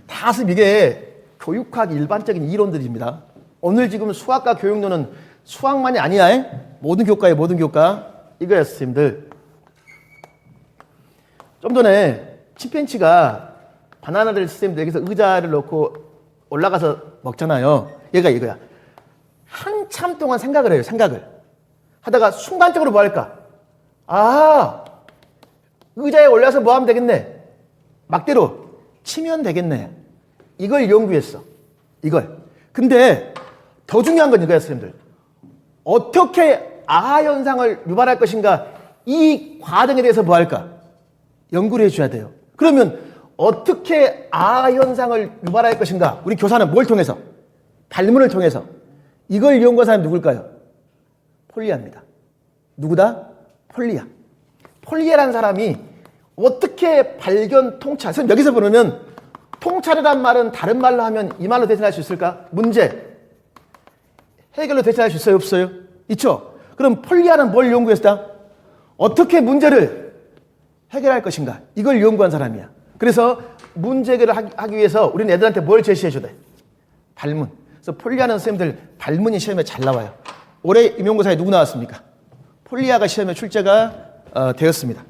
A: 다스 이게 교육학 일반적인 이론들입니다. 오늘 지금 수학과 교육론은 수학만이 아니야. 모든 교과에 모든 교과. 이거예요, 선생님들. 좀 전에 침팬치가 바나나를 선생님들 여기서 의자를 놓고 올라가서 먹잖아요. 얘가 이거야. 한참 동안 생각을 해요. 생각을 하다가 순간적으로 뭐 할까? 아, 의자에 올라서 뭐 하면 되겠네. 막대로 치면 되겠네. 이걸 연구했어. 이걸. 근데 더 중요한 건 이거예요, 선생님들. 어떻게 아하 현상을 유발할 것인가? 이 과정에 대해서 뭐 할까? 연구를 해줘야 돼요. 그러면 어떻게 아하 현상을 유발할 것인가? 우리 교사는 뭘 통해서? 발문을 통해서. 이걸 연구한 사람이 누굴까요? 폴리아입니다. 누구다? 폴리아. 폴리아라는 사람이 어떻게 발견 통찰. 선생님 여기서 보면 통찰이란 말은 다른 말로 하면 이 말로 대신할 수 있을까? 문제. 해결로 대신할 수 있어요? 없어요? 있죠? 그럼 폴리아는 뭘 연구했다? 어떻게 문제를 해결할 것인가? 이걸 연구한 사람이야. 그래서 문제 해결을 하기 위해서 우리는 애들한테 뭘 제시해줘야 돼? 발문. 그래서 폴리아는 선생님들 발문이 시험에 잘 나와요. 올해 임용고사에 누구 나왔습니까? 폴리아가 시험에 출제가 되었습니다.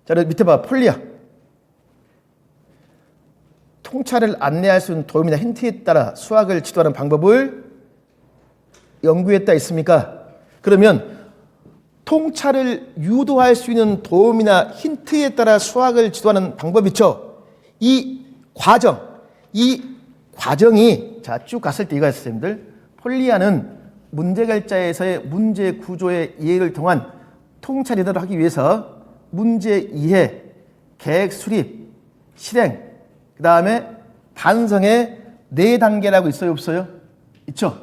A: 자, 밑에 봐. 폴리아. 통찰을 안내할 수 있는 도움이나 힌트에 따라 수학을 지도하는 방법을 연구했다 있습니까? 그러면 통찰을 유도할 수 있는 도움이나 힌트에 따라 수학을 지도하는 방법 있죠? 이 과정이 자, 쭉 갔을 때 이거였어요, 선생님들. 폴리아는 문제 결자에서의 문제 구조의 이해를 통한 통찰 이해를 하기 위해서 문제 이해, 계획 수립, 실행, 그 다음에 반성의 4단계라고 있어요, 없어요? 있죠?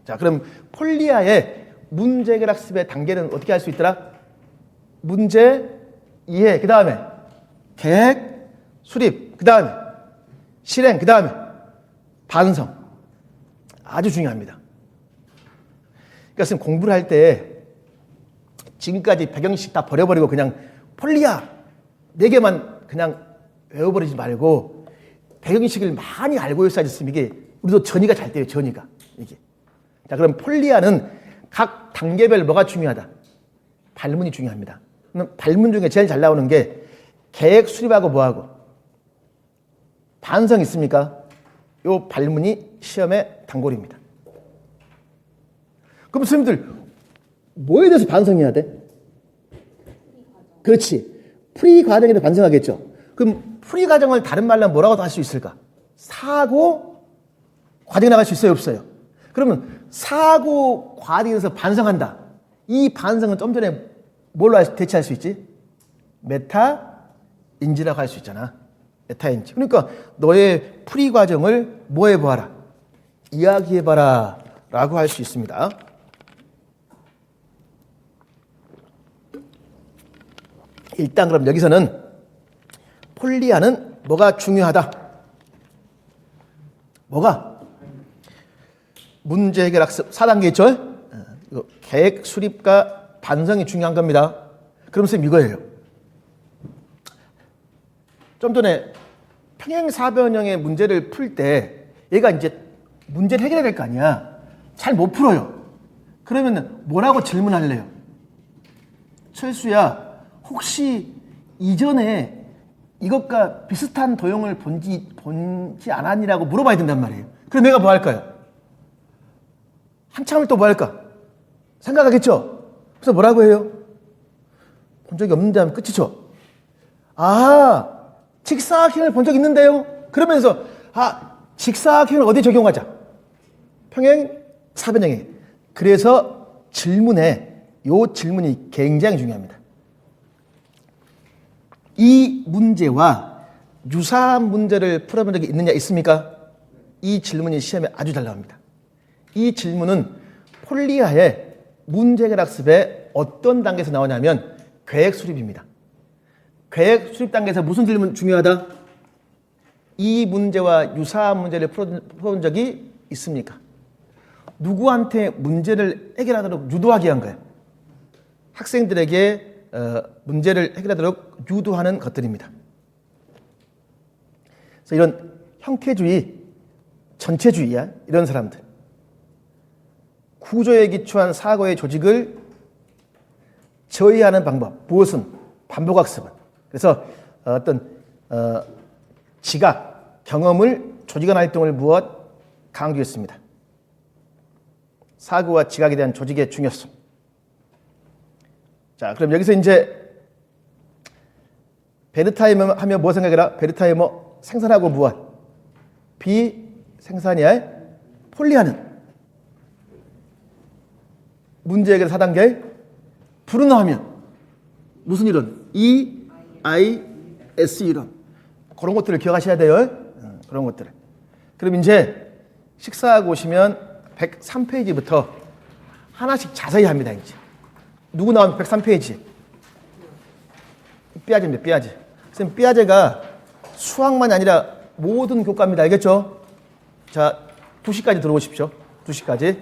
A: 자, 그럼 폴리아의 문제 해결 학습의 단계는 어떻게 할 수 있더라? 문제 이해, 그 다음에 계획 수립, 그 다음에 실행, 그 다음에 반성. 아주 중요합니다. 그러니까 선생님 공부를 할 때 지금까지 배경식 다 버려버리고 그냥 폴리아 4개만 그냥 외워버리지 말고 배경식을 많이 알고 있어야지 이게 우리도 전이가 잘 돼요. 전이가 이게. 자, 그럼 폴리아는 각 단계별 뭐가 중요하다? 발문이 중요합니다. 그럼 발문 중에 제일 잘 나오는 게 계획 수립하고 뭐하고 반성 있습니까? 요 발문이 시험의 단골입니다. 그럼 선생님들 뭐에 대해서 반성해야 돼? 그렇지. 프리 과정에 대해서 반성하겠죠. 그럼 프리 과정을 다른 말로 뭐라고 할 수 있을까? 사고 과정에 나갈 수 있어요? 없어요? 그러면 사고 과정에 대해서 반성한다. 이 반성은 좀 전에 뭘로 대체할 수 있지? 메타인지라고 할 수 있잖아. 메타인지. 그러니까 너의 프리 과정을 뭐 해봐라? 이야기해봐라 라고 할 수 있습니다. 일단 그럼 여기서는 폴리아는 뭐가 중요하다? 뭐가? 문제 해결 학습 4단계 있죠? 계획 수립과 반성이 중요한 겁니다. 그럼 선생님 이거예요. 좀 전에 평행사변형의 문제를 풀 때 얘가 이제 문제를 해결해야 될 거 아니야. 잘 못 풀어요. 그러면 뭐라고 질문할래요? 철수야, 혹시 이전에 이것과 비슷한 도형을 본지 않았니라고 물어봐야 된단 말이에요. 그럼 내가 뭐 할까요? 한참을 또 뭐 할까? 생각하겠죠? 그래서 뭐라고 해요? 본 적이 없는데 하면 끝이죠? 아, 직사각형을 본 적 있는데요? 그러면서 직사각형을 어디에 적용하자? 평행사변형에. 그래서 요 질문이 굉장히 중요합니다. 이 문제와 유사한 문제를 풀어본 적이 있느냐 있습니까? 이 질문이 시험에 아주 잘 나옵니다. 이 질문은 폴리아의 문제 해결 학습에 어떤 단계에서 나오냐면 계획 수립입니다. 계획 수립 단계에서 무슨 질문 중요하다? 이 문제와 유사한 문제를 풀어본 적이 있습니까? 누구한테 문제를 해결하도록 유도하게 한 거예요? 학생들에게 문제를 해결하도록 유도하는 것들입니다. 그래서 이런 형태주의, 전체주의야 이런 사람들. 구조에 기초한 사고의 조직을 저해하는 방법. 무엇은? 반복학습은. 그래서 어떤 지각, 경험을 조직한 활동을 무엇? 강조했습니다. 사고와 지각에 대한 조직의 중요성. 자, 그럼 여기서 이제 베르타이머 하면 뭐 생각해라? 베르타이머 생산하고 무한. 비생산이 폴리하는. 문제 해결 4단계. 불응하면 무슨 이론? EIS 이론. 그런 것들을 기억하셔야 돼요. 그런 것들을. 그럼 이제 식사하고 오시면 103페이지부터 하나씩 자세히 합니다. 이제 누구 나오면 103페이지. 삐아제입니다. 삐아제. 선생님, 삐아제가 수학만이 아니라 모든 교과입니다. 알겠죠? 자, 2시까지 들어오십시오. 2시까지.